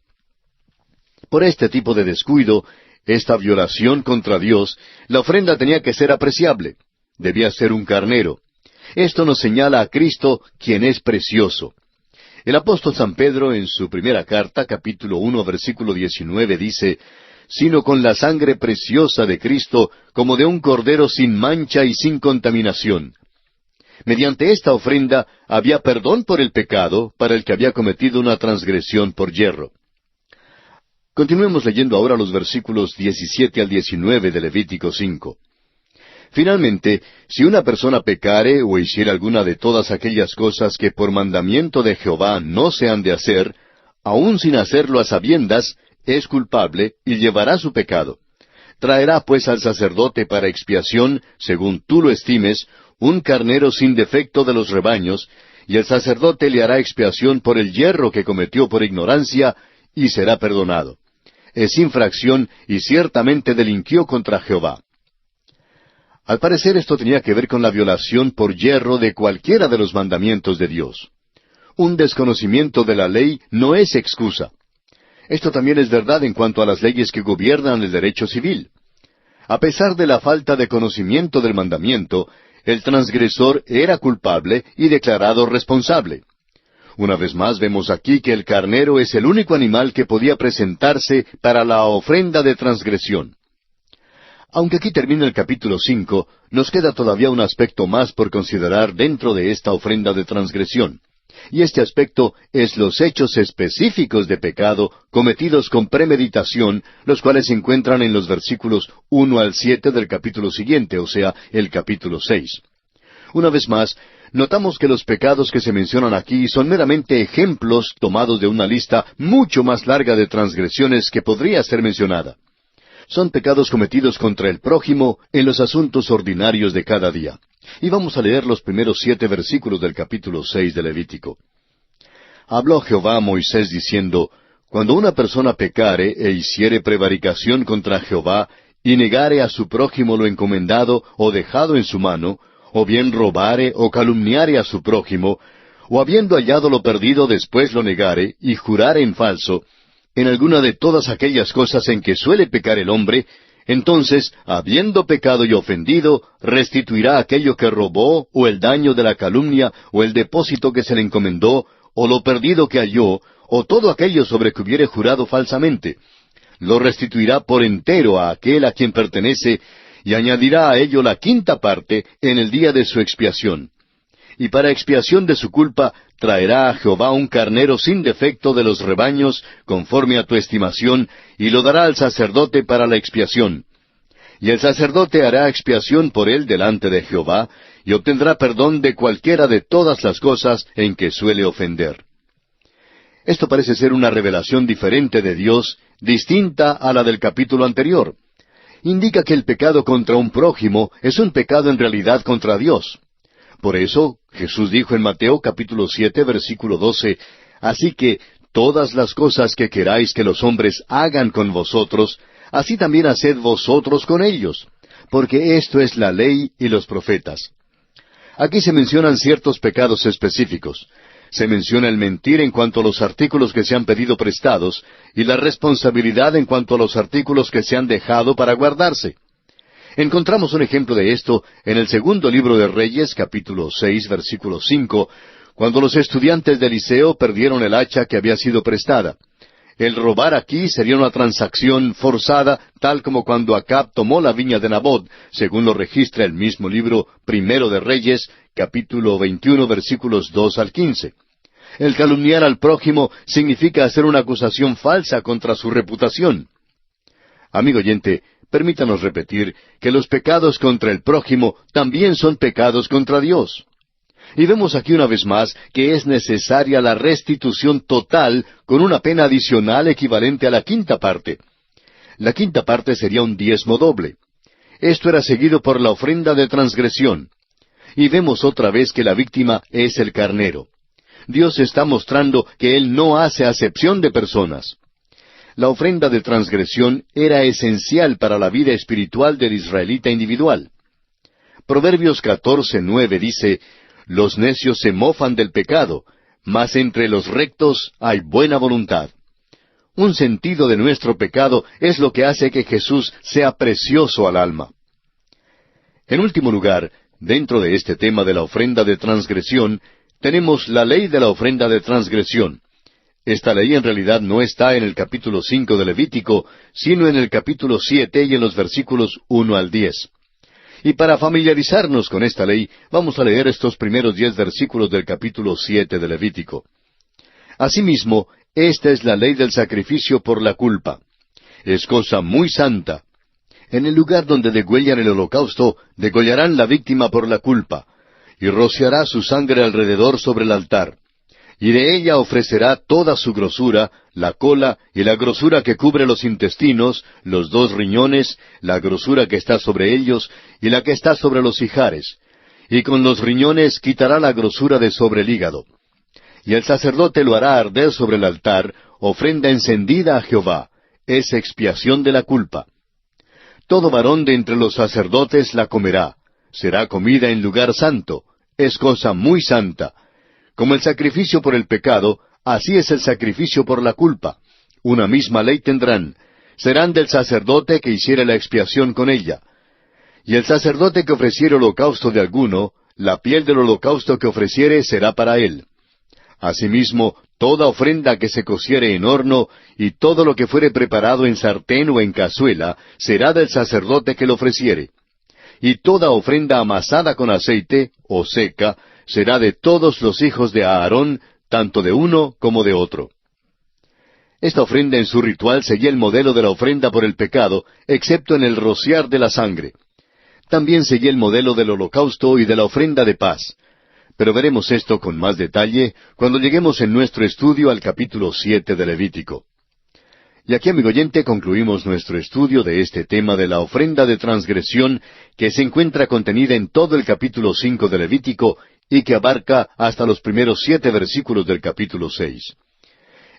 Por este tipo de descuido, esta violación contra Dios, la ofrenda tenía que ser apreciable. Debía ser un carnero. Esto nos señala a Cristo, quien es precioso. El apóstol San Pedro, en su primera carta, capítulo 1, versículo 19, dice, «Sino con la sangre preciosa de Cristo, como de un cordero sin mancha y sin contaminación». Mediante esta ofrenda había perdón por el pecado para el que había cometido una transgresión por yerro. Continuemos leyendo ahora los versículos 17 al 19 de Levítico 5. Finalmente, si una persona pecare o hiciera alguna de todas aquellas cosas que por mandamiento de Jehová no se han de hacer, aun sin hacerlo a sabiendas, es culpable y llevará su pecado. Traerá pues al sacerdote para expiación, según tú lo estimes, un carnero sin defecto de los rebaños, y el sacerdote le hará expiación por el yerro que cometió por ignorancia, y será perdonado. Es infracción y ciertamente delinquió contra Jehová. Al parecer esto tenía que ver con la violación por yerro de cualquiera de los mandamientos de Dios. Un desconocimiento de la ley no es excusa. Esto también es verdad en cuanto a las leyes que gobiernan el derecho civil. A pesar de la falta de conocimiento del mandamiento, el transgresor era culpable y declarado responsable. Una vez más vemos aquí que el carnero es el único animal que podía presentarse para la ofrenda de transgresión. Aunque aquí termina el capítulo 5, nos queda todavía un aspecto más por considerar dentro de esta ofrenda de transgresión. Y este aspecto es los hechos específicos de pecado cometidos con premeditación, los cuales se encuentran en los versículos 1 al 7 del capítulo siguiente, o sea, el capítulo 6. Una vez más, notamos que los pecados que se mencionan aquí son meramente ejemplos tomados de una lista mucho más larga de transgresiones que podría ser mencionada. Son pecados cometidos contra el prójimo en los asuntos ordinarios de cada día. Y vamos a leer los primeros 7 versículos del capítulo 6 de Levítico. Habló Jehová a Moisés diciendo, Cuando una persona pecare e hiciere prevaricación contra Jehová, y negare a su prójimo lo encomendado o dejado en su mano, o bien robare o calumniare a su prójimo, o habiendo hallado lo perdido después lo negare, y jurare en falso, en alguna de todas aquellas cosas en que suele pecar el hombre, entonces, habiendo pecado y ofendido, restituirá aquello que robó, o el daño de la calumnia, o el depósito que se le encomendó, o lo perdido que halló, o todo aquello sobre que hubiere jurado falsamente. Lo restituirá por entero a aquel a quien pertenece, y añadirá a ello la quinta parte en el día de su expiación. Y para expiación de su culpa traerá a Jehová un carnero sin defecto de los rebaños, conforme a tu estimación, y lo dará al sacerdote para la expiación. Y el sacerdote hará expiación por él delante de Jehová, y obtendrá perdón de cualquiera de todas las cosas en que suele ofender. Esto parece ser una revelación diferente de Dios, distinta a la del capítulo anterior. Indica que el pecado contra un prójimo es un pecado en realidad contra Dios. Por eso, Jesús dijo en Mateo capítulo 7, versículo 12, Así que todas las cosas que queráis que los hombres hagan con vosotros, así también haced vosotros con ellos, porque esto es la ley y los profetas. Aquí se mencionan ciertos pecados específicos. Se menciona el mentir en cuanto a los artículos que se han pedido prestados y la responsabilidad en cuanto a los artículos que se han dejado para guardarse. Encontramos un ejemplo de esto en el segundo libro de Reyes, capítulo 6, versículo 5, cuando los estudiantes de Eliseo perdieron el hacha que había sido prestada. El robar aquí sería una transacción forzada, tal como cuando Acab tomó la viña de Nabot, según lo registra el mismo libro primero de Reyes, capítulo 21, versículos 2 al 15. El calumniar al prójimo significa hacer una acusación falsa contra su reputación. Amigo oyente, permítanos repetir que los pecados contra el prójimo también son pecados contra Dios. Y vemos aquí una vez más que es necesaria la restitución total con una pena adicional equivalente a la quinta parte. La quinta parte sería un diezmo doble. Esto era seguido por la ofrenda de transgresión. Y vemos otra vez que la víctima es el carnero. Dios está mostrando que Él no hace acepción de personas. La ofrenda de transgresión era esencial para la vida espiritual del israelita individual. Proverbios 14:9 dice: Los necios se mofan del pecado, mas entre los rectos hay buena voluntad. Un sentido de nuestro pecado es lo que hace que Jesús sea precioso al alma. En último lugar, dentro de este tema de la ofrenda de transgresión, tenemos la ley de la ofrenda de transgresión. Esta ley en realidad no está en el capítulo 5 de Levítico, sino en el capítulo 7 y en los versículos 1 al 10. Y para familiarizarnos con esta ley, vamos a leer estos primeros 10 versículos del capítulo 7 de Levítico. Asimismo, esta es la ley del sacrificio por la culpa. Es cosa muy santa. En el lugar donde degüellan el holocausto, degollarán la víctima por la culpa, y rociará su sangre alrededor sobre el altar. Y de ella ofrecerá toda su grosura, la cola y la grosura que cubre los intestinos, los 2 riñones, la grosura que está sobre ellos y la que está sobre los ijares. Y con los riñones quitará la grosura de sobre el hígado. Y el sacerdote lo hará arder sobre el altar, ofrenda encendida a Jehová, es expiación de la culpa. Todo varón de entre los sacerdotes la comerá, será comida en lugar santo, es cosa muy santa. Como el sacrificio por el pecado, así es el sacrificio por la culpa. Una misma ley tendrán. Serán del sacerdote que hiciere la expiación con ella. Y el sacerdote que ofreciere holocausto de alguno, la piel del holocausto que ofreciere será para él. Asimismo, toda ofrenda que se cociere en horno, y todo lo que fuere preparado en sartén o en cazuela, será del sacerdote que lo ofreciere. Y toda ofrenda amasada con aceite, o seca, será de todos los hijos de Aarón, tanto de uno como de otro. Esta ofrenda en su ritual seguía el modelo de la ofrenda por el pecado, excepto en el rociar de la sangre. También seguía el modelo del holocausto y de la ofrenda de paz. Pero veremos esto con más detalle cuando lleguemos en nuestro estudio al capítulo 7 de Levítico. Y aquí, amigo oyente, concluimos nuestro estudio de este tema de la ofrenda de transgresión que se encuentra contenida en todo el capítulo 5 de Levítico y que abarca hasta los primeros 7 versículos del capítulo 6.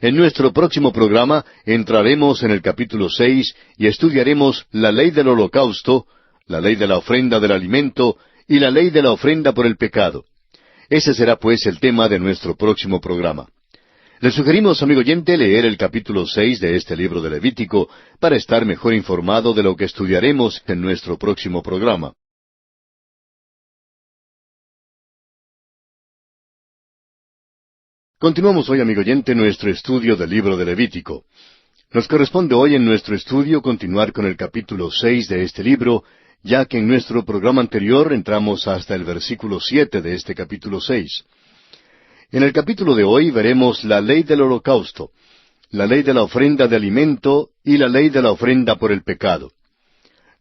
En nuestro próximo programa entraremos en el capítulo 6 y estudiaremos la ley del holocausto, la ley de la ofrenda del alimento y la ley de la ofrenda por el pecado. Ese será pues el tema de nuestro próximo programa. Le sugerimos, amigo oyente, leer el capítulo 6 de este libro de Levítico para estar mejor informado de lo que estudiaremos en nuestro próximo programa. Continuamos hoy, amigo oyente, nuestro estudio del libro de Levítico. Nos corresponde hoy en nuestro estudio continuar con el capítulo 6 de este libro, ya que en nuestro programa anterior entramos hasta el versículo 7 de este capítulo 6. En el capítulo de hoy veremos la ley del holocausto, la ley de la ofrenda de alimento y la ley de la ofrenda por el pecado.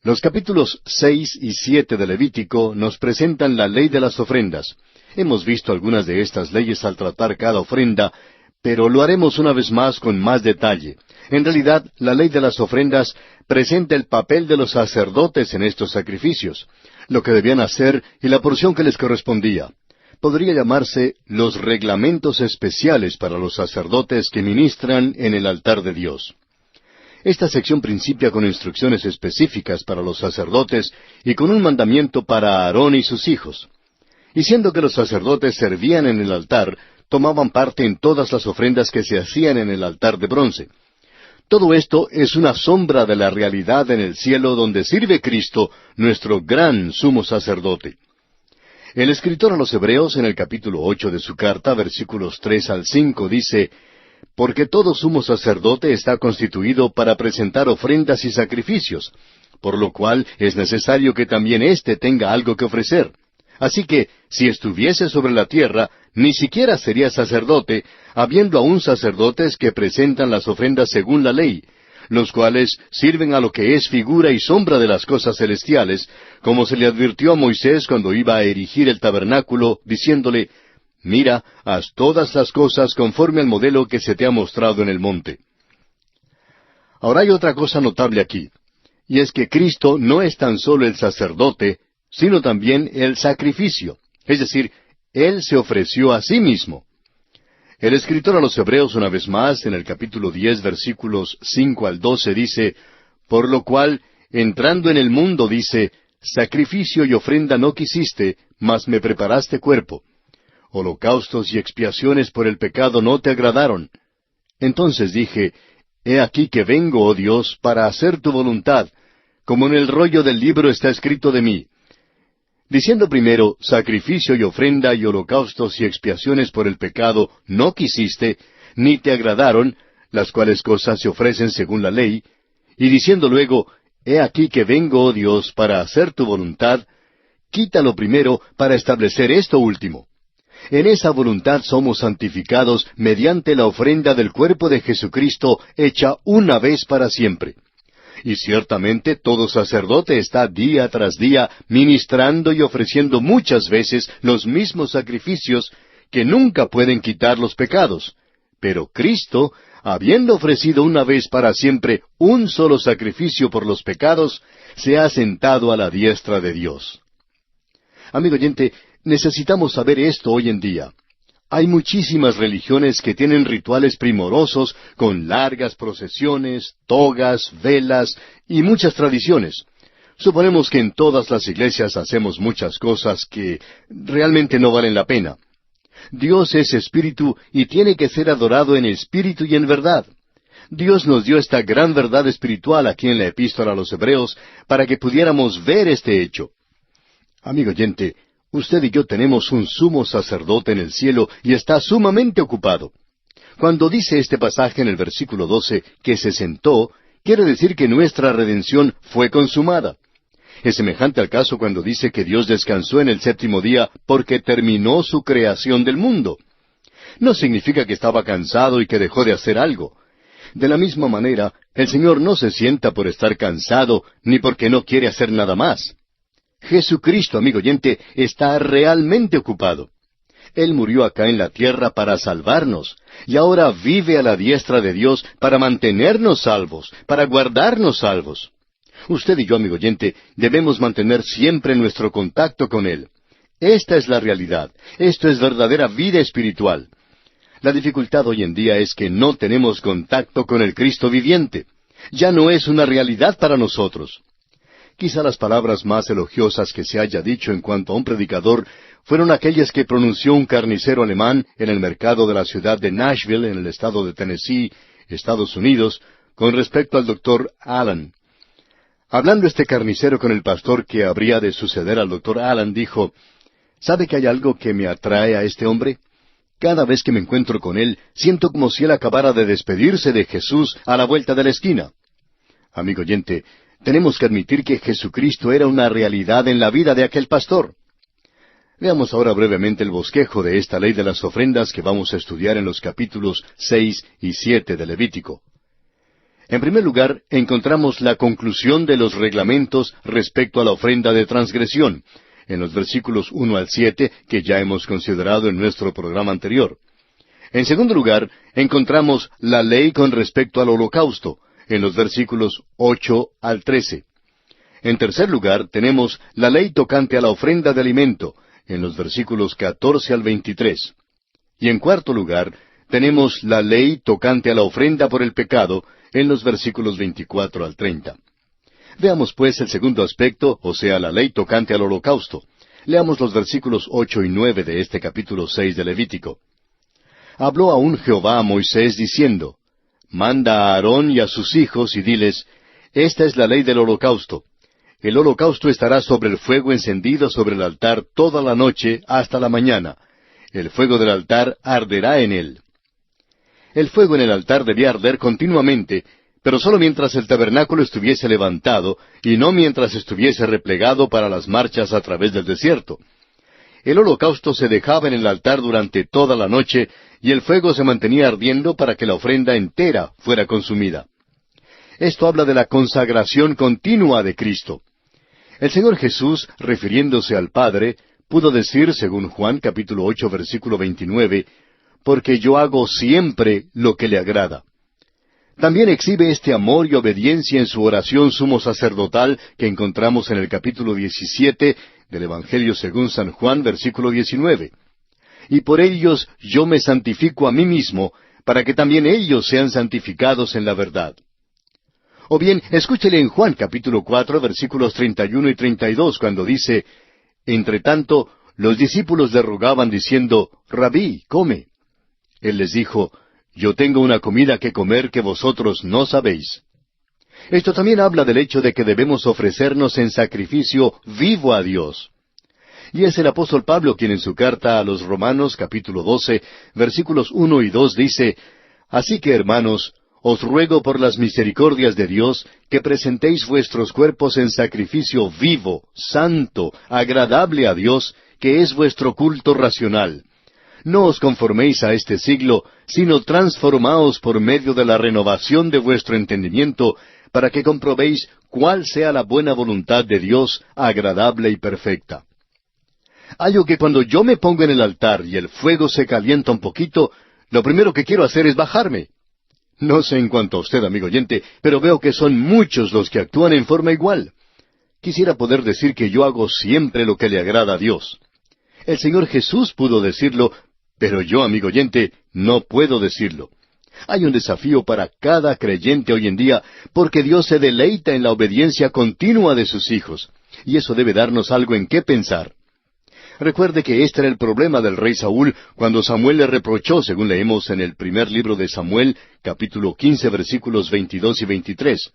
Los capítulos 6 y 7 de Levítico nos presentan la ley de las ofrendas. Hemos visto algunas de estas leyes al tratar cada ofrenda, pero lo haremos una vez más con más detalle. En realidad, la ley de las ofrendas presenta el papel de los sacerdotes en estos sacrificios, lo que debían hacer y la porción que les correspondía. Podría llamarse los reglamentos especiales para los sacerdotes que ministran en el altar de Dios. Esta sección principia con instrucciones específicas para los sacerdotes y con un mandamiento para Aarón y sus hijos. Y siendo que los sacerdotes servían en el altar, tomaban parte en todas las ofrendas que se hacían en el altar de bronce. Todo esto es una sombra de la realidad en el cielo donde sirve Cristo, nuestro gran sumo sacerdote. El escritor a los Hebreos, en el capítulo 8 de su carta, versículos 3 al 5, dice: porque todo sumo sacerdote está constituido para presentar ofrendas y sacrificios, por lo cual es necesario que también éste tenga algo que ofrecer. Así que, si estuviese sobre la tierra, ni siquiera sería sacerdote, habiendo aún sacerdotes que presentan las ofrendas según la ley, los cuales sirven a lo que es figura y sombra de las cosas celestiales, como se le advirtió a Moisés cuando iba a erigir el tabernáculo, diciéndole: mira, haz todas las cosas conforme al modelo que se te ha mostrado en el monte. Ahora hay otra cosa notable aquí, y es que Cristo no es tan solo el sacerdote, sino también el sacrificio, es decir, Él se ofreció a sí mismo. El escritor a los Hebreos, una vez más, en el capítulo 10, versículos 5 al 12, dice: por lo cual, entrando en el mundo, dice: sacrificio y ofrenda no quisiste, mas me preparaste cuerpo. Holocaustos y expiaciones por el pecado no te agradaron. Entonces dije: he aquí que vengo, oh Dios, para hacer tu voluntad, como en el rollo del libro está escrito de mí. Diciendo primero: sacrificio y ofrenda y holocaustos y expiaciones por el pecado no quisiste, ni te agradaron, las cuales cosas se ofrecen según la ley, y diciendo luego: he aquí que vengo, oh Dios, para hacer tu voluntad, quítalo primero para establecer esto último. En esa voluntad somos santificados mediante la ofrenda del cuerpo de Jesucristo hecha una vez para siempre. Y ciertamente todo sacerdote está día tras día ministrando y ofreciendo muchas veces los mismos sacrificios que nunca pueden quitar los pecados. Pero Cristo, habiendo ofrecido una vez para siempre un solo sacrificio por los pecados, se ha sentado a la diestra de Dios. Amigo oyente, necesitamos saber esto hoy en día. Hay muchísimas religiones que tienen rituales primorosos con largas procesiones, togas, velas y muchas tradiciones. Suponemos que en todas las iglesias hacemos muchas cosas que realmente no valen la pena. Dios es espíritu y tiene que ser adorado en espíritu y en verdad. Dios nos dio esta gran verdad espiritual aquí en la Epístola a los Hebreos para que pudiéramos ver este hecho. Amigo oyente, usted y yo tenemos un sumo sacerdote en el cielo y está sumamente ocupado. Cuando dice este pasaje en el versículo 12 que se sentó, quiere decir que nuestra redención fue consumada. Es semejante al caso cuando dice que Dios descansó en el séptimo día porque terminó su creación del mundo. No significa que estaba cansado y que dejó de hacer algo. De la misma manera, el Señor no se sienta por estar cansado ni porque no quiere hacer nada más. Jesucristo, amigo oyente, está realmente ocupado. Él murió acá en la tierra para salvarnos, y ahora vive a la diestra de Dios para mantenernos salvos, para guardarnos salvos. Usted y yo, amigo oyente, debemos mantener siempre nuestro contacto con Él. Esta es la realidad. Esto es verdadera vida espiritual. La dificultad hoy en día es que no tenemos contacto con el Cristo viviente. Ya no es una realidad para nosotros. Quizá las palabras más elogiosas que se haya dicho en cuanto a un predicador fueron aquellas que pronunció un carnicero alemán en el mercado de la ciudad de Nashville, en el estado de Tennessee, Estados Unidos, con respecto al Dr. Allen. Hablando este carnicero con el pastor que habría de suceder al Dr. Allen, dijo: ¿sabe que hay algo que me atrae a este hombre? Cada vez que me encuentro con él, siento como si él acabara de despedirse de Jesús a la vuelta de la esquina. Amigo oyente, tenemos que admitir que Jesucristo era una realidad en la vida de aquel pastor. Veamos ahora brevemente el bosquejo de esta ley de las ofrendas que vamos a estudiar en los capítulos 6 y 7 de Levítico. En primer lugar, encontramos la conclusión de los reglamentos respecto a la ofrenda de transgresión, en los versículos 1 al 7, que ya hemos considerado en nuestro programa anterior. En segundo lugar, encontramos la ley con respecto al holocausto, en los versículos 8 al 13. En tercer lugar, tenemos la ley tocante a la ofrenda de alimento, en los versículos 14 al 23. Y en cuarto lugar, tenemos la ley tocante a la ofrenda por el pecado en los versículos 24 al 30. Veamos pues el segundo aspecto, o sea, la ley tocante al holocausto. Leamos los versículos 8 y 9 de este capítulo 6 de Levítico. Habló aún Jehová a Moisés diciendo, Manda a Aarón y a sus hijos y diles, Esta es la ley del holocausto. El holocausto estará sobre el fuego encendido sobre el altar toda la noche hasta la mañana. El fuego del altar arderá en él. El fuego en el altar debía arder continuamente, pero solo mientras el tabernáculo estuviese levantado, y no mientras estuviese replegado para las marchas a través del desierto. El holocausto se dejaba en el altar durante toda la noche, y el fuego se mantenía ardiendo para que la ofrenda entera fuera consumida. Esto habla de la consagración continua de Cristo. El Señor Jesús, refiriéndose al Padre, pudo decir, según Juan capítulo 8, versículo 29, porque yo hago siempre lo que le agrada. También exhibe este amor y obediencia en su oración sumo sacerdotal que encontramos en el capítulo 17 del Evangelio según San Juan, versículo 19. Y por ellos yo me santifico a mí mismo, para que también ellos sean santificados en la verdad. O bien, escúchele en Juan capítulo 4, versículos 31 y 32, cuando dice, Entre tanto, los discípulos le rogaban diciendo, Rabí, come. Él les dijo, Yo tengo una comida que comer que vosotros no sabéis. Esto también habla del hecho de que debemos ofrecernos en sacrificio vivo a Dios. Y es el apóstol Pablo quien en su carta a los Romanos capítulo 12, versículos 1 y 2 dice, Así que, hermanos, os ruego por las misericordias de Dios que presentéis vuestros cuerpos en sacrificio vivo, santo, agradable a Dios, que es vuestro culto racional. No os conforméis a este siglo, sino transformaos por medio de la renovación de vuestro entendimiento, para que comprobéis cuál sea la buena voluntad de Dios, agradable y perfecta. Hallo que cuando yo me pongo en el altar y el fuego se calienta un poquito, lo primero que quiero hacer es bajarme. No sé en cuanto a usted, amigo oyente, pero veo que son muchos los que actúan en forma igual. Quisiera poder decir que yo hago siempre lo que le agrada a Dios. El Señor Jesús pudo decirlo, pero yo, amigo oyente, no puedo decirlo. Hay un desafío para cada creyente hoy en día, porque Dios se deleita en la obediencia continua de sus hijos, y eso debe darnos algo en qué pensar. Recuerde que este era el problema del rey Saúl cuando Samuel le reprochó, según leemos en el primer libro de Samuel, capítulo 15, versículos 22 y 23.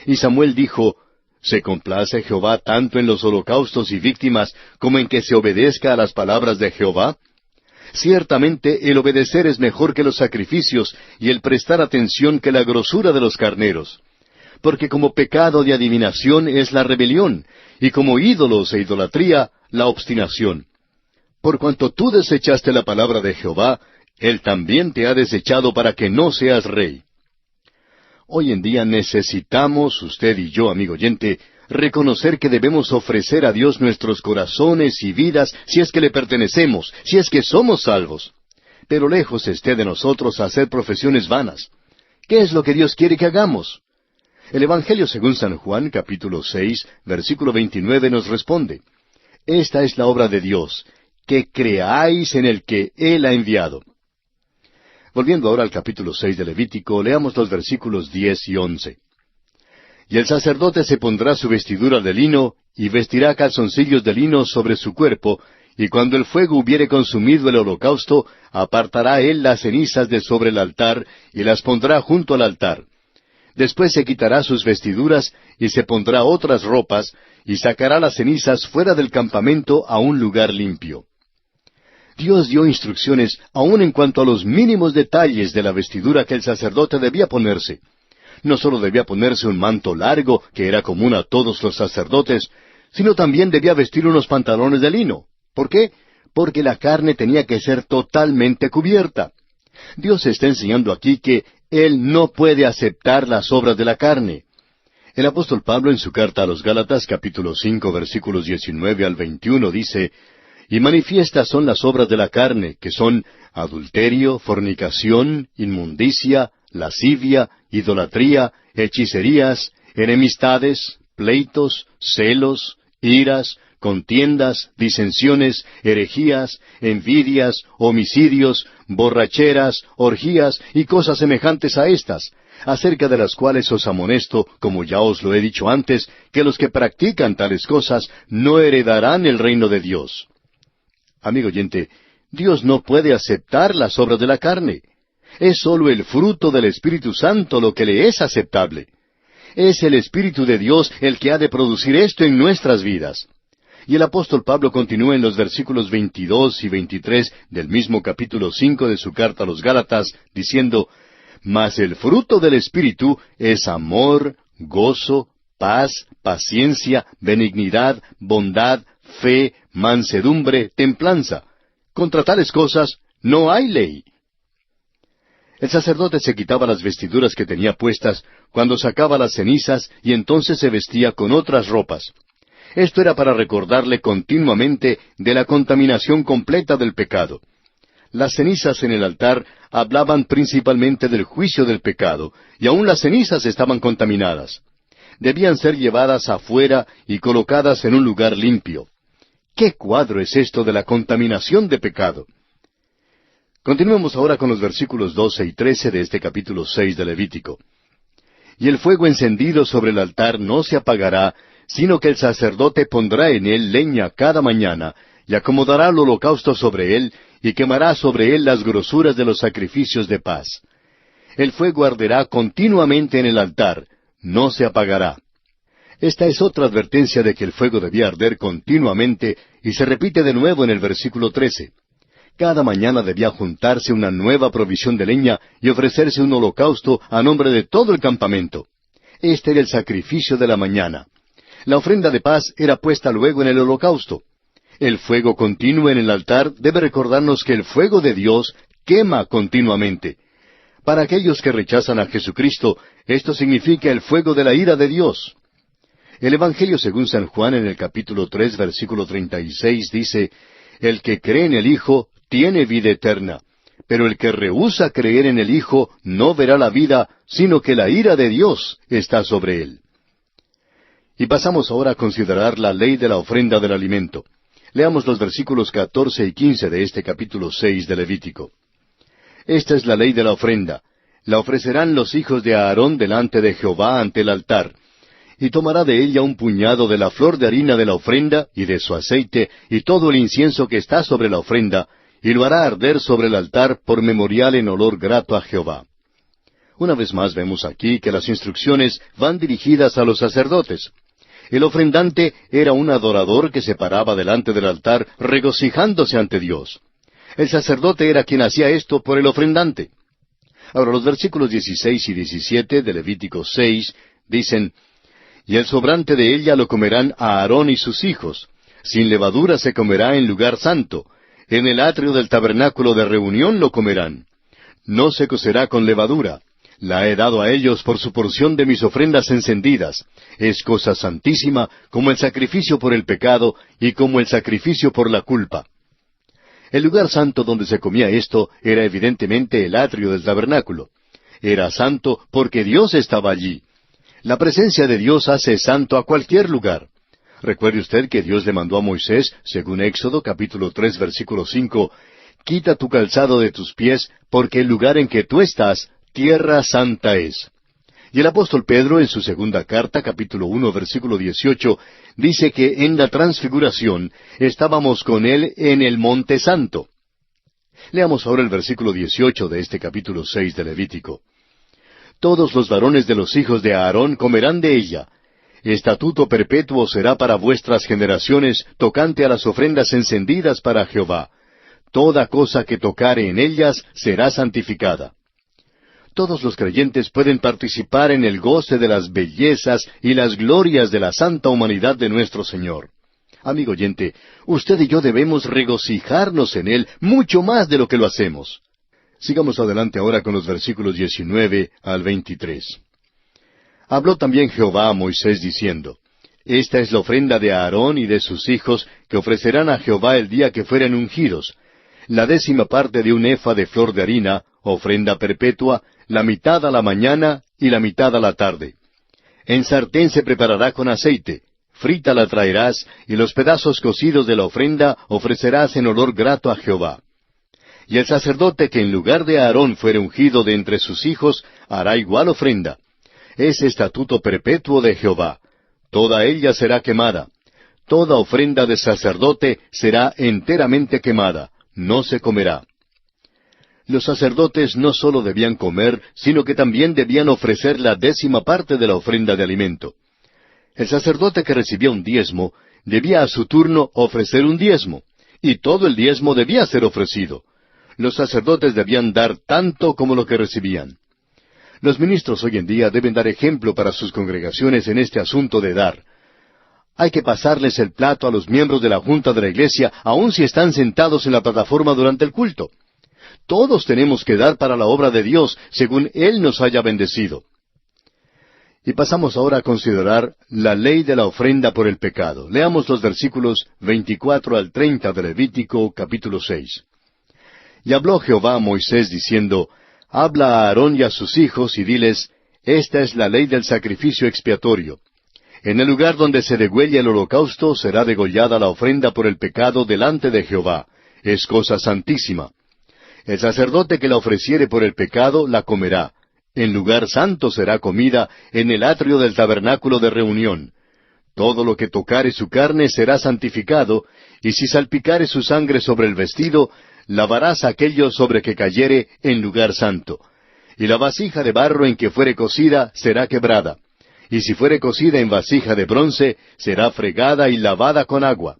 Y Samuel dijo, ¿Se complace Jehová tanto en los holocaustos y víctimas como en que se obedezca a las palabras de Jehová? Ciertamente el obedecer es mejor que los sacrificios y el prestar atención que la grosura de los carneros. Porque como pecado de adivinación es la rebelión, y como ídolos e idolatría, la obstinación. Por cuanto tú desechaste la palabra de Jehová, Él también te ha desechado para que no seas rey. Hoy en día necesitamos, usted y yo, amigo oyente, reconocer que debemos ofrecer a Dios nuestros corazones y vidas si es que le pertenecemos, si es que somos salvos. Pero lejos esté de nosotros hacer profesiones vanas. ¿Qué es lo que Dios quiere que hagamos? El Evangelio según San Juan, capítulo 6, versículo 29 nos responde, Esta es la obra de Dios, que creáis en el que Él ha enviado. Volviendo ahora al capítulo 6 de Levítico, leamos los versículos 10 y 11. Y el sacerdote se pondrá su vestidura de lino, y vestirá calzoncillos de lino sobre su cuerpo, y cuando el fuego hubiere consumido el holocausto, apartará él las cenizas de sobre el altar, y las pondrá junto al altar. Después se quitará sus vestiduras, y se pondrá otras ropas, y sacará las cenizas fuera del campamento a un lugar limpio. Dios dio instrucciones aun en cuanto a los mínimos detalles de la vestidura que el sacerdote debía ponerse. No solo debía ponerse un manto largo, que era común a todos los sacerdotes, sino también debía vestir unos pantalones de lino. ¿Por qué? Porque la carne tenía que ser totalmente cubierta. Dios está enseñando aquí que Él no puede aceptar las obras de la carne. El apóstol Pablo en su carta a los Gálatas, capítulo 5, versículos 19 al 21, dice, Y manifiestas son las obras de la carne, que son adulterio, fornicación, inmundicia, lascivia, idolatría, hechicerías, enemistades, pleitos, celos, iras, contiendas, disensiones, herejías, envidias, homicidios, borracheras, orgías y cosas semejantes a estas, acerca de las cuales os amonesto, como ya os lo he dicho antes, que los que practican tales cosas no heredarán el reino de Dios. Amigo oyente, Dios no puede aceptar las obras de la carne. Es sólo el fruto del Espíritu Santo lo que le es aceptable. Es el Espíritu de Dios el que ha de producir esto en nuestras vidas. Y el apóstol Pablo continúa en los versículos 22 y 23 del mismo capítulo 5 de su carta a los Gálatas, diciendo, «Mas el fruto del Espíritu es amor, gozo, paz, paciencia, benignidad, bondad, fe, mansedumbre, templanza. Contra tales cosas no hay ley». El sacerdote se quitaba las vestiduras que tenía puestas cuando sacaba las cenizas y entonces se vestía con otras ropas. Esto era para recordarle continuamente de la contaminación completa del pecado. Las cenizas en el altar hablaban principalmente del juicio del pecado, y aun las cenizas estaban contaminadas. Debían ser llevadas afuera y colocadas en un lugar limpio. ¿Qué cuadro es esto de la contaminación de pecado? Continuemos ahora con los versículos 12 y 13 de este capítulo 6 de Levítico. «Y el fuego encendido sobre el altar no se apagará, sino que el sacerdote pondrá en él leña cada mañana, y acomodará el holocausto sobre él, y quemará sobre él las grosuras de los sacrificios de paz. El fuego arderá continuamente en el altar, no se apagará». Esta es otra advertencia de que el fuego debía arder continuamente, y se repite de nuevo en el versículo 13. Cada mañana debía juntarse una nueva provisión de leña y ofrecerse un holocausto a nombre de todo el campamento. Este era el sacrificio de la mañana. La ofrenda de paz era puesta luego en el holocausto. El fuego continuo en el altar debe recordarnos que el fuego de Dios quema continuamente. Para aquellos que rechazan a Jesucristo, esto significa el fuego de la ira de Dios. El Evangelio según San Juan en el capítulo 3, versículo 36 dice, «El que cree en el Hijo tiene vida eterna, pero el que rehúsa creer en el Hijo no verá la vida, sino que la ira de Dios está sobre él». Y pasamos ahora a considerar la ley de la ofrenda del alimento. Leamos los versículos 14 y 15 de este capítulo 6 de Levítico. «Esta es la ley de la ofrenda. La ofrecerán los hijos de Aarón delante de Jehová ante el altar. Y tomará de ella un puñado de la flor de harina de la ofrenda, y de su aceite, y todo el incienso que está sobre la ofrenda, y lo hará arder sobre el altar por memorial en olor grato a Jehová». Una vez más vemos aquí que las instrucciones van dirigidas a los sacerdotes. El ofrendante era un adorador que se paraba delante del altar regocijándose ante Dios. El sacerdote era quien hacía esto por el ofrendante. Ahora los versículos 16 y 17 de Levítico 6 dicen, «Y el sobrante de ella lo comerán a Aarón y sus hijos. Sin levadura se comerá en lugar santo. En el atrio del tabernáculo de reunión lo comerán. No se cocerá con levadura. La he dado a ellos por su porción de mis ofrendas encendidas. Es cosa santísima, como el sacrificio por el pecado y como el sacrificio por la culpa». El lugar santo donde se comía esto era evidentemente el atrio del tabernáculo. Era santo porque Dios estaba allí. La presencia de Dios hace santo a cualquier lugar. Recuerde usted que Dios le mandó a Moisés, según Éxodo capítulo 3 versículo 5, «Quita tu calzado de tus pies, porque el lugar en que tú estás, tierra santa es». Y el apóstol Pedro, en su segunda carta, capítulo 1 versículo 18, dice que en la transfiguración estábamos con Él en el monte santo. Leamos ahora el versículo 18 de este capítulo 6 de Levítico. «Todos los varones de los hijos de Aarón comerán de ella. Estatuto perpetuo será para vuestras generaciones tocante a las ofrendas encendidas para Jehová. Toda cosa que tocare en ellas será santificada». Todos los creyentes pueden participar en el goce de las bellezas y las glorias de la santa humanidad de nuestro Señor. Amigo oyente, usted y yo debemos regocijarnos en Él mucho más de lo que lo hacemos. Sigamos adelante ahora con los versículos 19 al 23. «Habló también Jehová a Moisés diciendo, Esta es la ofrenda de Aarón y de sus hijos que ofrecerán a Jehová el día que fueren ungidos. La 10ª parte de un efa de flor de harina, ofrenda perpetua, la mitad a la mañana y la mitad a la tarde. En sartén se preparará con aceite, frita la traerás, y los pedazos cocidos de la ofrenda ofrecerás en olor grato a Jehová. Y el sacerdote que en lugar de Aarón fuere ungido de entre sus hijos, hará igual ofrenda. Es estatuto perpetuo de Jehová. Toda ella será quemada. Toda ofrenda de sacerdote será enteramente quemada, no se comerá. Los sacerdotes no sólo debían comer, sino que también debían ofrecer la 10ª parte de la ofrenda de alimento. El sacerdote que recibía un diezmo debía a su turno ofrecer un diezmo, y todo el diezmo debía ser ofrecido. Los sacerdotes debían dar tanto como lo que recibían. Los ministros hoy en día deben dar ejemplo para sus congregaciones en este asunto de dar. Hay que pasarles el plato a los miembros de la junta de la iglesia, aun si están sentados en la plataforma durante el culto. Todos tenemos que dar para la obra de Dios, según Él nos haya bendecido. Y pasamos ahora a considerar la ley de la ofrenda por el pecado. Leamos los versículos 24 al 30 de Levítico, capítulo 6. Y habló Jehová a Moisés diciendo, Habla a Aarón y a sus hijos, y diles, Esta es la ley del sacrificio expiatorio. En el lugar donde se degüelle el holocausto será degollada la ofrenda por el pecado delante de Jehová. Es cosa santísima. El sacerdote que la ofreciere por el pecado la comerá. En lugar santo será comida, en el atrio del tabernáculo de reunión. Todo lo que tocare su carne será santificado, y si salpicare su sangre sobre el vestido, lavarás aquello sobre que cayere en lugar santo. Y la vasija de barro en que fuere cocida será quebrada. Y si fuere cocida en vasija de bronce, será fregada y lavada con agua.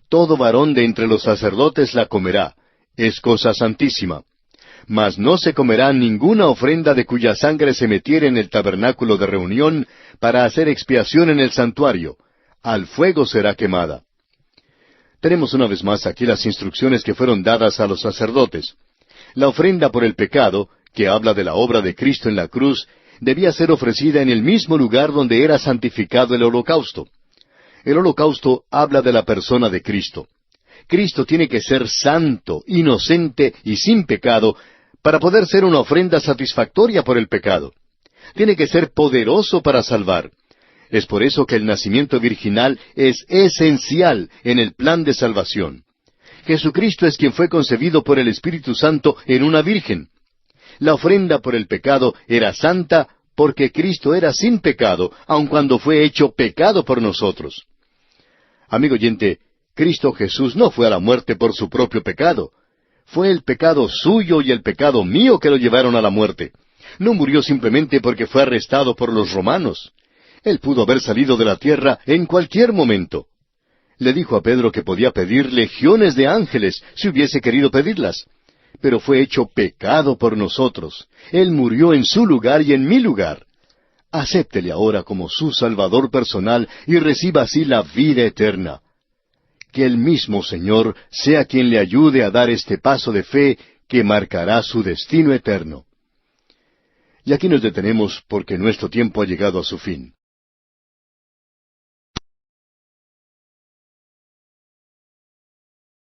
Todo varón de entre los sacerdotes la comerá. Es cosa santísima. Mas no se comerá ninguna ofrenda de cuya sangre se metiere en el tabernáculo de reunión para hacer expiación en el santuario. Al fuego será quemada. Tenemos una vez más aquí las instrucciones que fueron dadas a los sacerdotes. La ofrenda por el pecado, que habla de la obra de Cristo en la cruz, debía ser ofrecida en el mismo lugar donde era santificado el holocausto. El holocausto habla de la persona de Cristo. Cristo tiene que ser santo, inocente y sin pecado para poder ser una ofrenda satisfactoria por el pecado. Tiene que ser poderoso para salvar. Es por eso que el nacimiento virginal es esencial en el plan de salvación. Jesucristo es quien fue concebido por el Espíritu Santo en una virgen. La ofrenda por el pecado era santa porque Cristo era sin pecado, aun cuando fue hecho pecado por nosotros. Amigo oyente, Cristo Jesús no fue a la muerte por su propio pecado. Fue el pecado suyo y el pecado mío que lo llevaron a la muerte. No murió simplemente porque fue arrestado por los romanos. Él pudo haber salido de la tierra en cualquier momento. Le dijo a Pedro que podía pedir legiones de ángeles si hubiese querido pedirlas. Pero fue hecho pecado por nosotros. Él murió en su lugar y en mi lugar. Acéptele ahora como su Salvador personal y reciba así la vida eterna. Que el mismo Señor sea quien le ayude a dar este paso de fe que marcará su destino eterno. Y aquí nos detenemos porque nuestro tiempo ha llegado a su fin.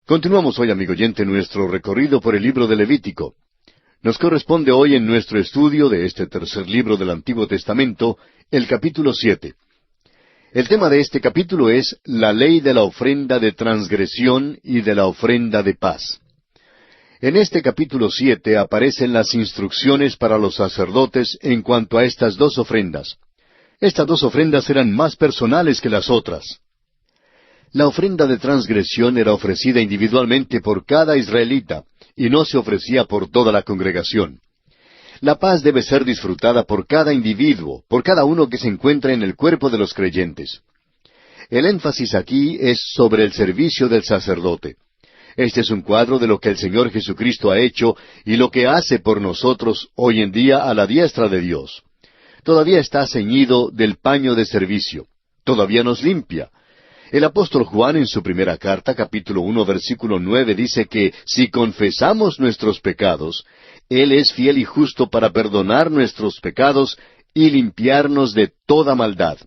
Continuamos hoy, amigo oyente, nuestro recorrido por el libro de Levítico. Nos corresponde hoy en nuestro estudio de este tercer libro del Antiguo Testamento, el capítulo 7. El tema de este capítulo es la ley de la ofrenda de transgresión y de la ofrenda de paz. En este capítulo 7 aparecen las instrucciones para los sacerdotes en cuanto a estas dos ofrendas. Estas dos ofrendas eran más personales que las otras. La ofrenda de transgresión era ofrecida individualmente por cada israelita, y no se ofrecía por toda la congregación. La paz debe ser disfrutada por cada individuo, por cada uno que se encuentra en el cuerpo de los creyentes. El énfasis aquí es sobre el servicio del sacerdote. Este es un cuadro de lo que el Señor Jesucristo ha hecho y lo que hace por nosotros hoy en día a la diestra de Dios. Todavía está ceñido del paño de servicio. Todavía nos limpia. El apóstol Juan en su primera carta, capítulo 1, versículo 9, dice que si confesamos nuestros pecados, Él es fiel y justo para perdonar nuestros pecados y limpiarnos de toda maldad.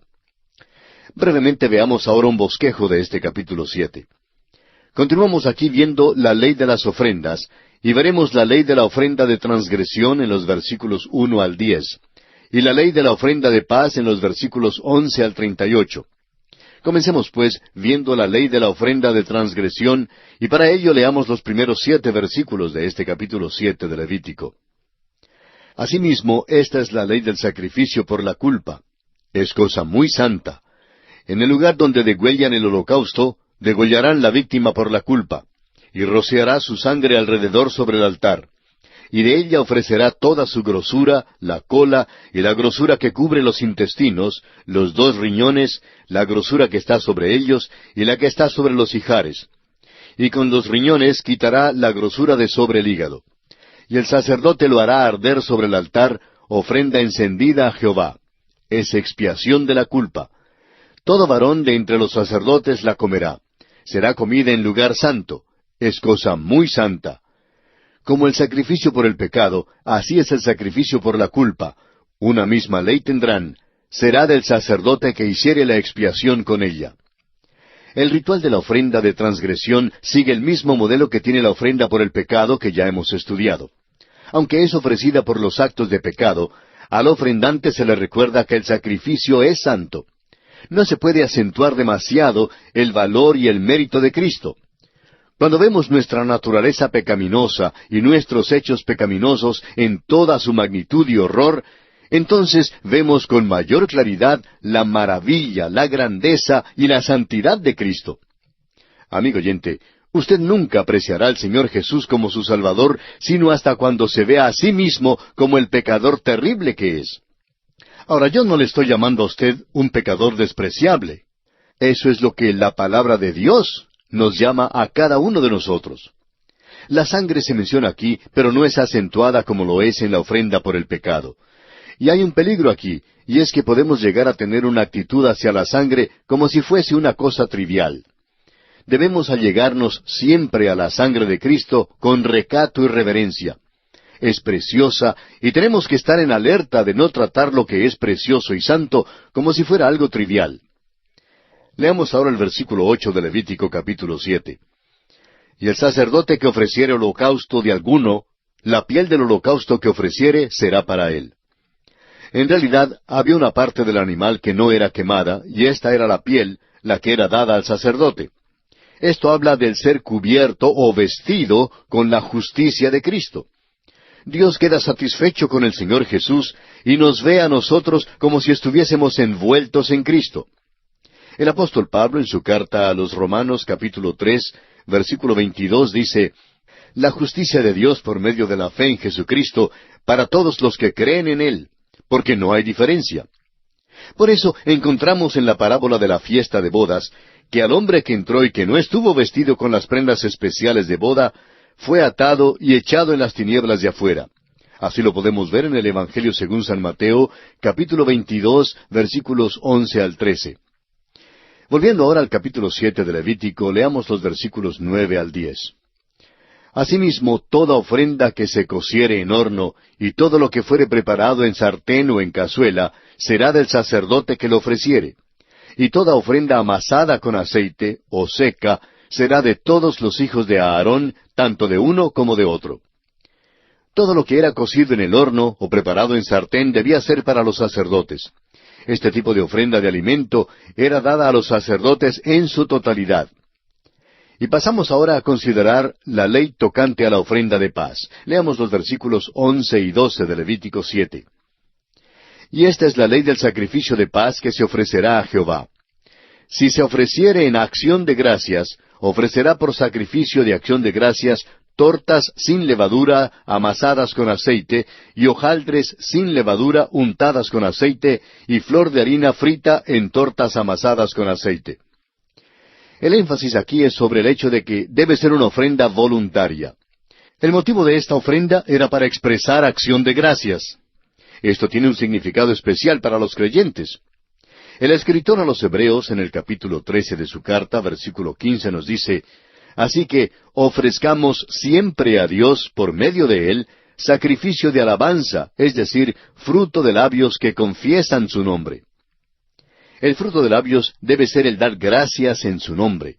Brevemente veamos ahora un bosquejo de este capítulo 7. Continuamos aquí viendo la ley de las ofrendas, y veremos la ley de la ofrenda de transgresión en los versículos 1 al 10, y la ley de la ofrenda de paz en los versículos 11 al 38. Comencemos, pues, viendo la ley de la ofrenda de transgresión, y para ello leamos los primeros 7 versículos de este capítulo 7 de Levítico. Asimismo, esta es la ley del sacrificio por la culpa. Es cosa muy santa. En el lugar donde degüellan el holocausto, degollarán la víctima por la culpa, y rociará su sangre alrededor sobre el altar. Y de ella ofrecerá toda su grosura, la cola y la grosura que cubre los intestinos, los 2 riñones, la grosura que está sobre ellos y la que está sobre los ijares. Y con los riñones quitará la grosura de sobre el hígado. Y el sacerdote lo hará arder sobre el altar, ofrenda encendida a Jehová. Es expiación de la culpa. Todo varón de entre los sacerdotes la comerá. Será comida en lugar santo. Es cosa muy santa. Como el sacrificio por el pecado, así es el sacrificio por la culpa. Una misma ley tendrán. Será del sacerdote que hiciere la expiación con ella. El ritual de la ofrenda de transgresión sigue el mismo modelo que tiene la ofrenda por el pecado que ya hemos estudiado. Aunque es ofrecida por los actos de pecado, al ofrendante se le recuerda que el sacrificio es santo. No se puede acentuar demasiado el valor y el mérito de Cristo. Cuando vemos nuestra naturaleza pecaminosa y nuestros hechos pecaminosos en toda su magnitud y horror, entonces vemos con mayor claridad la maravilla, la grandeza y la santidad de Cristo. Amigo oyente, usted nunca apreciará al Señor Jesús como su Salvador, sino hasta cuando se vea a sí mismo como el pecador terrible que es. Ahora, yo no le estoy llamando a usted un pecador despreciable. Eso es lo que la palabra de Dios nos llama a cada uno de nosotros. La sangre se menciona aquí, pero no es acentuada como lo es en la ofrenda por el pecado. Y hay un peligro aquí, y es que podemos llegar a tener una actitud hacia la sangre como si fuese una cosa trivial. Debemos allegarnos siempre a la sangre de Cristo con recato y reverencia. Es preciosa, y tenemos que estar en alerta de no tratar lo que es precioso y santo como si fuera algo trivial. Leamos ahora el versículo 8 de Levítico capítulo 7. Y el sacerdote que ofreciere holocausto de alguno, la piel del holocausto que ofreciere será para él. En realidad, había una parte del animal que no era quemada, y esta era la piel, la que era dada al sacerdote. Esto habla del ser cubierto o vestido con la justicia de Cristo. Dios queda satisfecho con el Señor Jesús y nos ve a nosotros como si estuviésemos envueltos en Cristo. El apóstol Pablo en su carta a los Romanos capítulo 3, versículo 22 dice, «La justicia de Dios por medio de la fe en Jesucristo para todos los que creen en Él, porque no hay diferencia». Por eso encontramos en la parábola de la fiesta de bodas que al hombre que entró y que no estuvo vestido con las prendas especiales de boda, fue atado y echado en las tinieblas de afuera. Así lo podemos ver en el Evangelio según San Mateo, capítulo 22, versículos 11 al 13. Volviendo ahora al capítulo 7 de Levítico, leamos los versículos 9 al 10. Asimismo, toda ofrenda que se cociere en horno, y todo lo que fuere preparado en sartén o en cazuela, será del sacerdote que lo ofreciere. Y toda ofrenda amasada con aceite, o seca, será de todos los hijos de Aarón, tanto de uno como de otro. Todo lo que era cocido en el horno o preparado en sartén debía ser para los sacerdotes. Este tipo de ofrenda de alimento era dada a los sacerdotes en su totalidad. Y pasamos ahora a considerar la ley tocante a la ofrenda de paz. Leamos los versículos 11 y 12 de Levítico 7. Y esta es la ley del sacrificio de paz que se ofrecerá a Jehová. Si se ofreciere en acción de gracias, ofrecerá por sacrificio de acción de gracias tortas sin levadura amasadas con aceite, y hojaldres sin levadura untadas con aceite, y flor de harina frita en tortas amasadas con aceite. El énfasis aquí es sobre el hecho de que debe ser una ofrenda voluntaria. El motivo de esta ofrenda era para expresar acción de gracias. Esto tiene un significado especial para los creyentes. El escritor a los Hebreos, en el capítulo 13 de su carta, versículo 15, nos dice, «Así que ofrezcamos siempre a Dios, por medio de Él, sacrificio de alabanza, es decir, fruto de labios que confiesan su nombre». El fruto de labios debe ser el dar gracias en su nombre.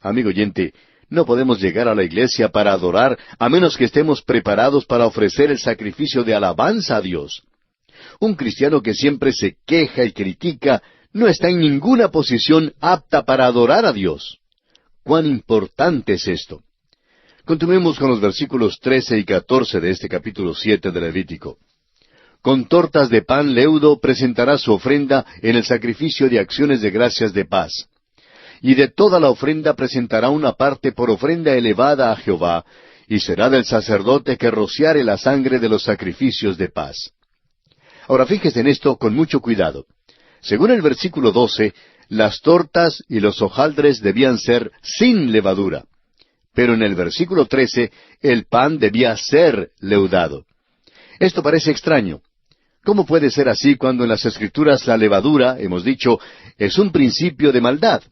Amigo oyente, no podemos llegar a la iglesia para adorar a menos que estemos preparados para ofrecer el sacrificio de alabanza a Dios. Un cristiano que siempre se queja y critica no está en ninguna posición apta para adorar a Dios. ¡Cuán importante es esto! Continuemos con los versículos 13 y 14 de este capítulo 7 de Levítico. Con tortas de pan leudo presentará su ofrenda en el sacrificio de acciones de gracias de paz. Y de toda la ofrenda presentará una parte por ofrenda elevada a Jehová, y será del sacerdote que rociare la sangre de los sacrificios de paz. Ahora fíjese en esto con mucho cuidado. Según el versículo 12, las tortas y los hojaldres debían ser sin levadura. Pero en el versículo 13, el pan debía ser leudado. Esto parece extraño. ¿Cómo puede ser así cuando en las Escrituras la levadura, hemos dicho, es un principio de maldad?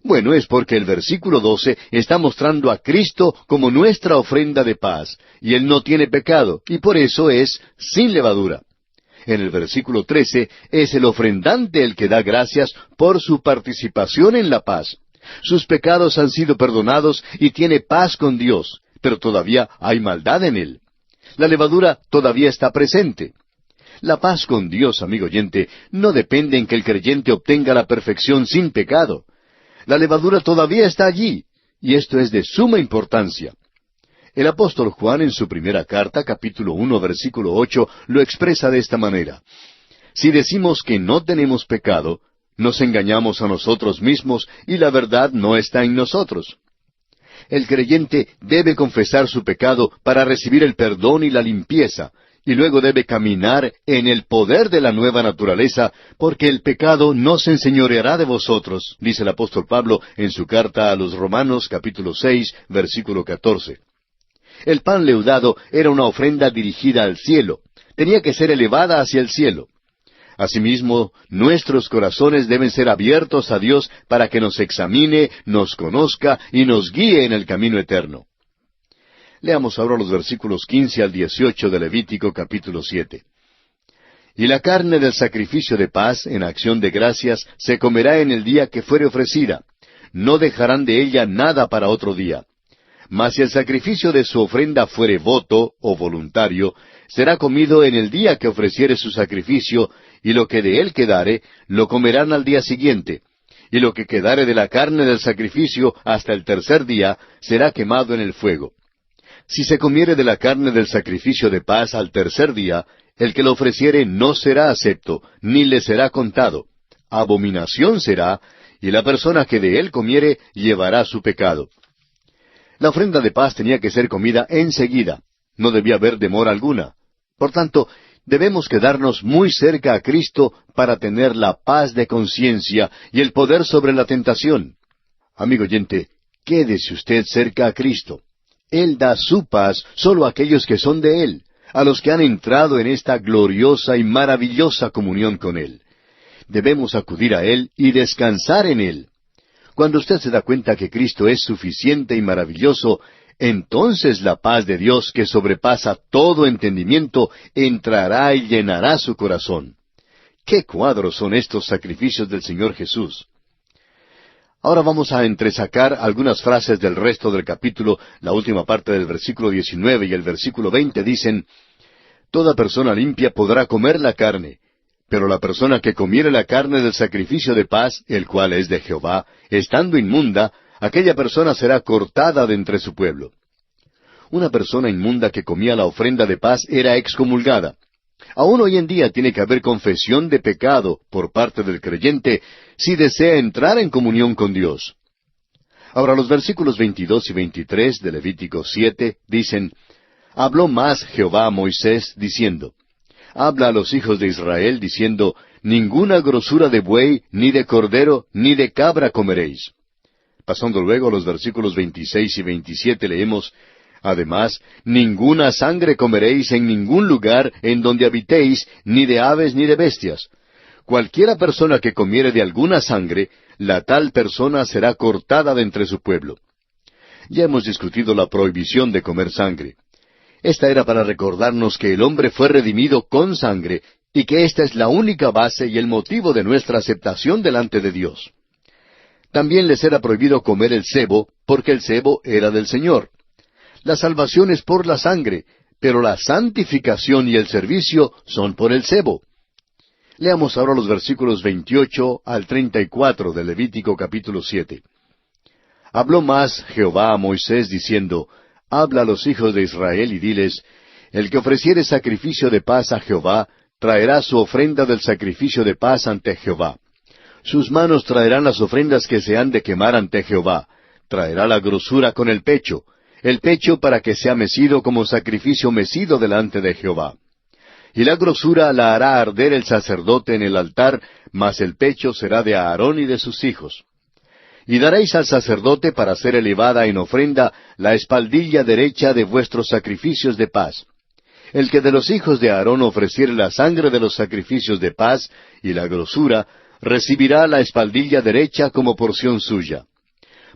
Bueno, es porque el versículo 12 está mostrando a Cristo como nuestra ofrenda de paz, y Él no tiene pecado, y por eso es sin levadura. En el versículo 13 es el ofrendante el que da gracias por su participación en la paz. Sus pecados han sido perdonados y tiene paz con Dios, pero todavía hay maldad en él. La levadura todavía está presente. La paz con Dios, amigo oyente, no depende en que el creyente obtenga la perfección sin pecado. La levadura todavía está allí, y esto es de suma importancia. El apóstol Juan en su primera carta, capítulo 1, versículo 8, lo expresa de esta manera. Si decimos que no tenemos pecado, nos engañamos a nosotros mismos y la verdad no está en nosotros. El creyente debe confesar su pecado para recibir el perdón y la limpieza, y luego debe caminar en el poder de la nueva naturaleza, porque el pecado no se enseñoreará de vosotros, dice el apóstol Pablo en su carta a los Romanos, capítulo 6, versículo 14. El pan leudado era una ofrenda dirigida al cielo. Tenía que ser elevada hacia el cielo. Asimismo, nuestros corazones deben ser abiertos a Dios para que nos examine, nos conozca y nos guíe en el camino eterno. Leamos ahora los versículos 15 al 18 de Levítico capítulo 7. Y la carne del sacrificio de paz en acción de gracias se comerá en el día que fuere ofrecida. No dejarán de ella nada para otro día. Mas si el sacrificio de su ofrenda fuere voto o voluntario, será comido en el día que ofreciere su sacrificio, y lo que de él quedare, lo comerán al día siguiente. Y lo que quedare de la carne del sacrificio hasta el tercer día, será quemado en el fuego. Si se comiere de la carne del sacrificio de paz al tercer día, el que lo ofreciere no será acepto, ni le será contado. Abominación será, y la persona que de él comiere llevará su pecado. La ofrenda de paz tenía que ser comida enseguida. No debía haber demora alguna. Por tanto, debemos quedarnos muy cerca a Cristo para tener la paz de conciencia y el poder sobre la tentación. Amigo oyente, quédese usted cerca a Cristo. Él da su paz solo a aquellos que son de Él, a los que han entrado en esta gloriosa y maravillosa comunión con Él. Debemos acudir a Él y descansar en Él. Cuando usted se da cuenta que Cristo es suficiente y maravilloso, entonces la paz de Dios que sobrepasa todo entendimiento entrará y llenará su corazón. ¿Qué cuadros son estos sacrificios del Señor Jesús? Ahora vamos a entresacar algunas frases del resto del capítulo. La última parte del versículo 19 y el versículo 20 dicen, Toda persona limpia podrá comer la carne, pero la persona que comiere la carne del sacrificio de paz, el cual es de Jehová, estando inmunda, aquella persona será cortada de entre su pueblo. Una persona inmunda que comía la ofrenda de paz era excomulgada. Aún hoy en día tiene que haber confesión de pecado por parte del creyente si desea entrar en comunión con Dios. Ahora los versículos 22 y 23 de Levítico 7 dicen, Habló más Jehová a Moisés, diciendo, Habla a los hijos de Israel, diciendo, Ninguna grosura de buey, ni de cordero, ni de cabra comeréis. Pasando luego a los versículos 26 y 27 leemos, Además, ninguna sangre comeréis en ningún lugar en donde habitéis, ni de aves ni de bestias. Cualquiera persona que comiere de alguna sangre, la tal persona será cortada de entre su pueblo. Ya hemos discutido la prohibición de comer sangre. Esta era para recordarnos que el hombre fue redimido con sangre, y que esta es la única base y el motivo de nuestra aceptación delante de Dios. También les era prohibido comer el sebo, porque el sebo era del Señor. La salvación es por la sangre, pero la santificación y el servicio son por el sebo. Leamos ahora los versículos 28 al 34 de Levítico capítulo 7. Habló más Jehová a Moisés diciendo, Habla a los hijos de Israel y diles, El que ofreciere sacrificio de paz a Jehová, traerá su ofrenda del sacrificio de paz ante Jehová. Sus manos traerán las ofrendas que se han de quemar ante Jehová. Traerá la grosura con el pecho para que sea mecido como sacrificio mecido delante de Jehová. Y la grosura la hará arder el sacerdote en el altar, mas el pecho será de Aarón y de sus hijos. Y daréis al sacerdote para ser elevada en ofrenda la espaldilla derecha de vuestros sacrificios de paz. El que de los hijos de Aarón ofreciere la sangre de los sacrificios de paz y la grosura, recibirá la espaldilla derecha como porción suya.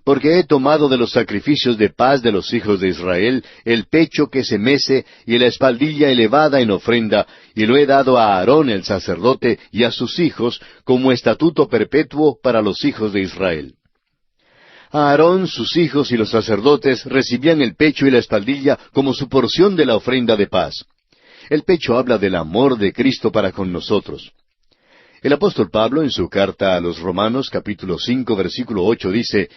Porque he tomado de los sacrificios de paz de los hijos de Israel el pecho que se mece y la espaldilla elevada en ofrenda, y lo he dado a Aarón el sacerdote y a sus hijos como estatuto perpetuo para los hijos de Israel. Aarón, sus hijos y los sacerdotes recibían el pecho y la espaldilla como su porción de la ofrenda de paz. El pecho habla del amor de Cristo para con nosotros. El apóstol Pablo, en su carta a los Romanos, capítulo 5, versículo 8, dice,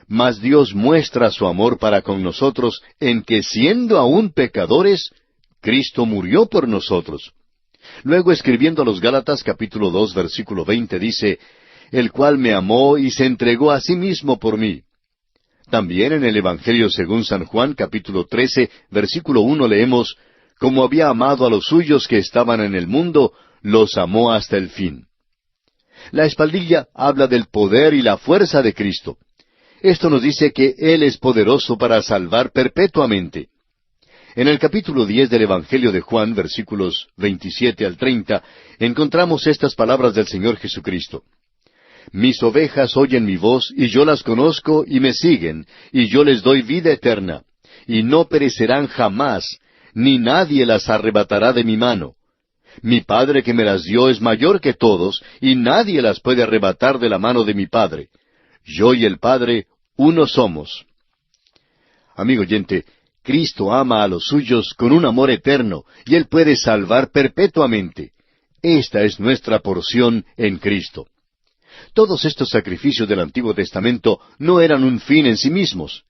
Mas Dios muestra su amor para con nosotros en que, siendo aún pecadores, Cristo murió por nosotros. Luego, escribiendo a los Gálatas, capítulo 2, versículo 20, dice, El cual me amó y se entregó a sí mismo por mí. También en el Evangelio según San Juan, capítulo 13, versículo 1, leemos, Como había amado a los suyos que estaban en el mundo, los amó hasta el fin. La espaldilla habla del poder y la fuerza de Cristo. Esto nos dice que Él es poderoso para salvar perpetuamente. En el capítulo 10 del Evangelio de Juan, versículos 27 al 30, encontramos estas palabras del Señor Jesucristo. Mis ovejas oyen mi voz, y yo las conozco, y me siguen, y yo les doy vida eterna, y no perecerán jamás, ni nadie las arrebatará de mi mano. Mi Padre que me las dio es mayor que todos, y nadie las puede arrebatar de la mano de mi Padre. Yo y el Padre, uno somos. Amigo oyente, Cristo ama a los suyos con un amor eterno, y Él puede salvar perpetuamente. Esta es nuestra porción en Cristo. Todos estos sacrificios del Antiguo Testamento no eran un fin en sí mismos.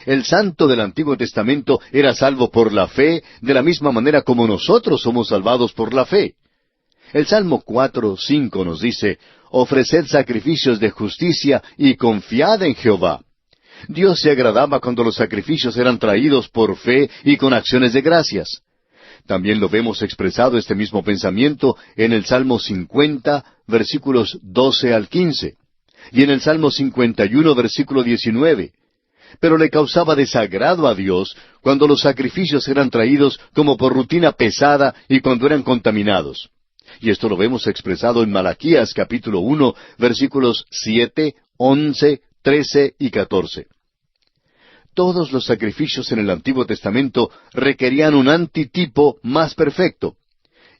El santo del Antiguo Testamento era salvo por la fe, de la misma manera como nosotros somos salvados por la fe. El Salmo 4:5 nos dice, Ofreced sacrificios de justicia y confiad en Jehová. Dios se agradaba cuando los sacrificios eran traídos por fe y con acciones de gracias. También lo vemos expresado este mismo pensamiento en el Salmo 50, versículos 12 al 15, y en el Salmo 51, versículo 19. Pero le causaba desagrado a Dios cuando los sacrificios eran traídos como por rutina pesada y cuando eran contaminados. Y esto lo vemos expresado en Malaquías capítulo 1, versículos 7, 11, 13 y 14. Todos los sacrificios en el Antiguo Testamento requerían un antitipo más perfecto,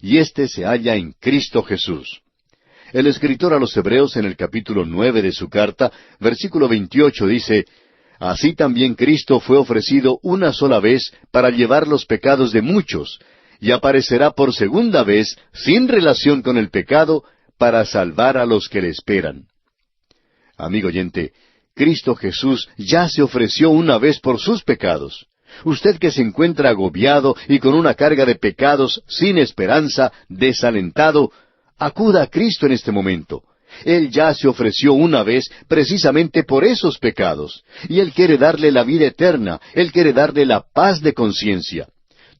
y éste se halla en Cristo Jesús. El escritor a los Hebreos en el capítulo 9 de su carta, versículo 28 dice, Así también Cristo fue ofrecido una sola vez para llevar los pecados de muchos, y aparecerá por segunda vez, sin relación con el pecado, para salvar a los que le esperan. Amigo oyente, Cristo Jesús ya se ofreció una vez por sus pecados. Usted que se encuentra agobiado y con una carga de pecados, sin esperanza, desalentado, acuda a Cristo en este momento. Él ya se ofreció una vez precisamente por esos pecados, y Él quiere darle la vida eterna, Él quiere darle la paz de conciencia.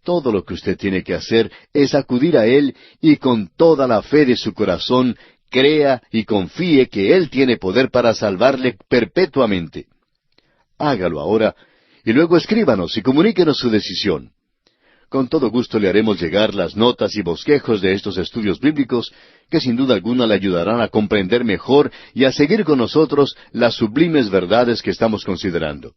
Todo lo que usted tiene que hacer es acudir a Él y con toda la fe de su corazón, crea y confíe que Él tiene poder para salvarle perpetuamente. Hágalo ahora, y luego escríbanos y comuníquenos su decisión. Con todo gusto le haremos llegar las notas y bosquejos de estos estudios bíblicos, que sin duda alguna le ayudarán a comprender mejor y a seguir con nosotros las sublimes verdades que estamos considerando.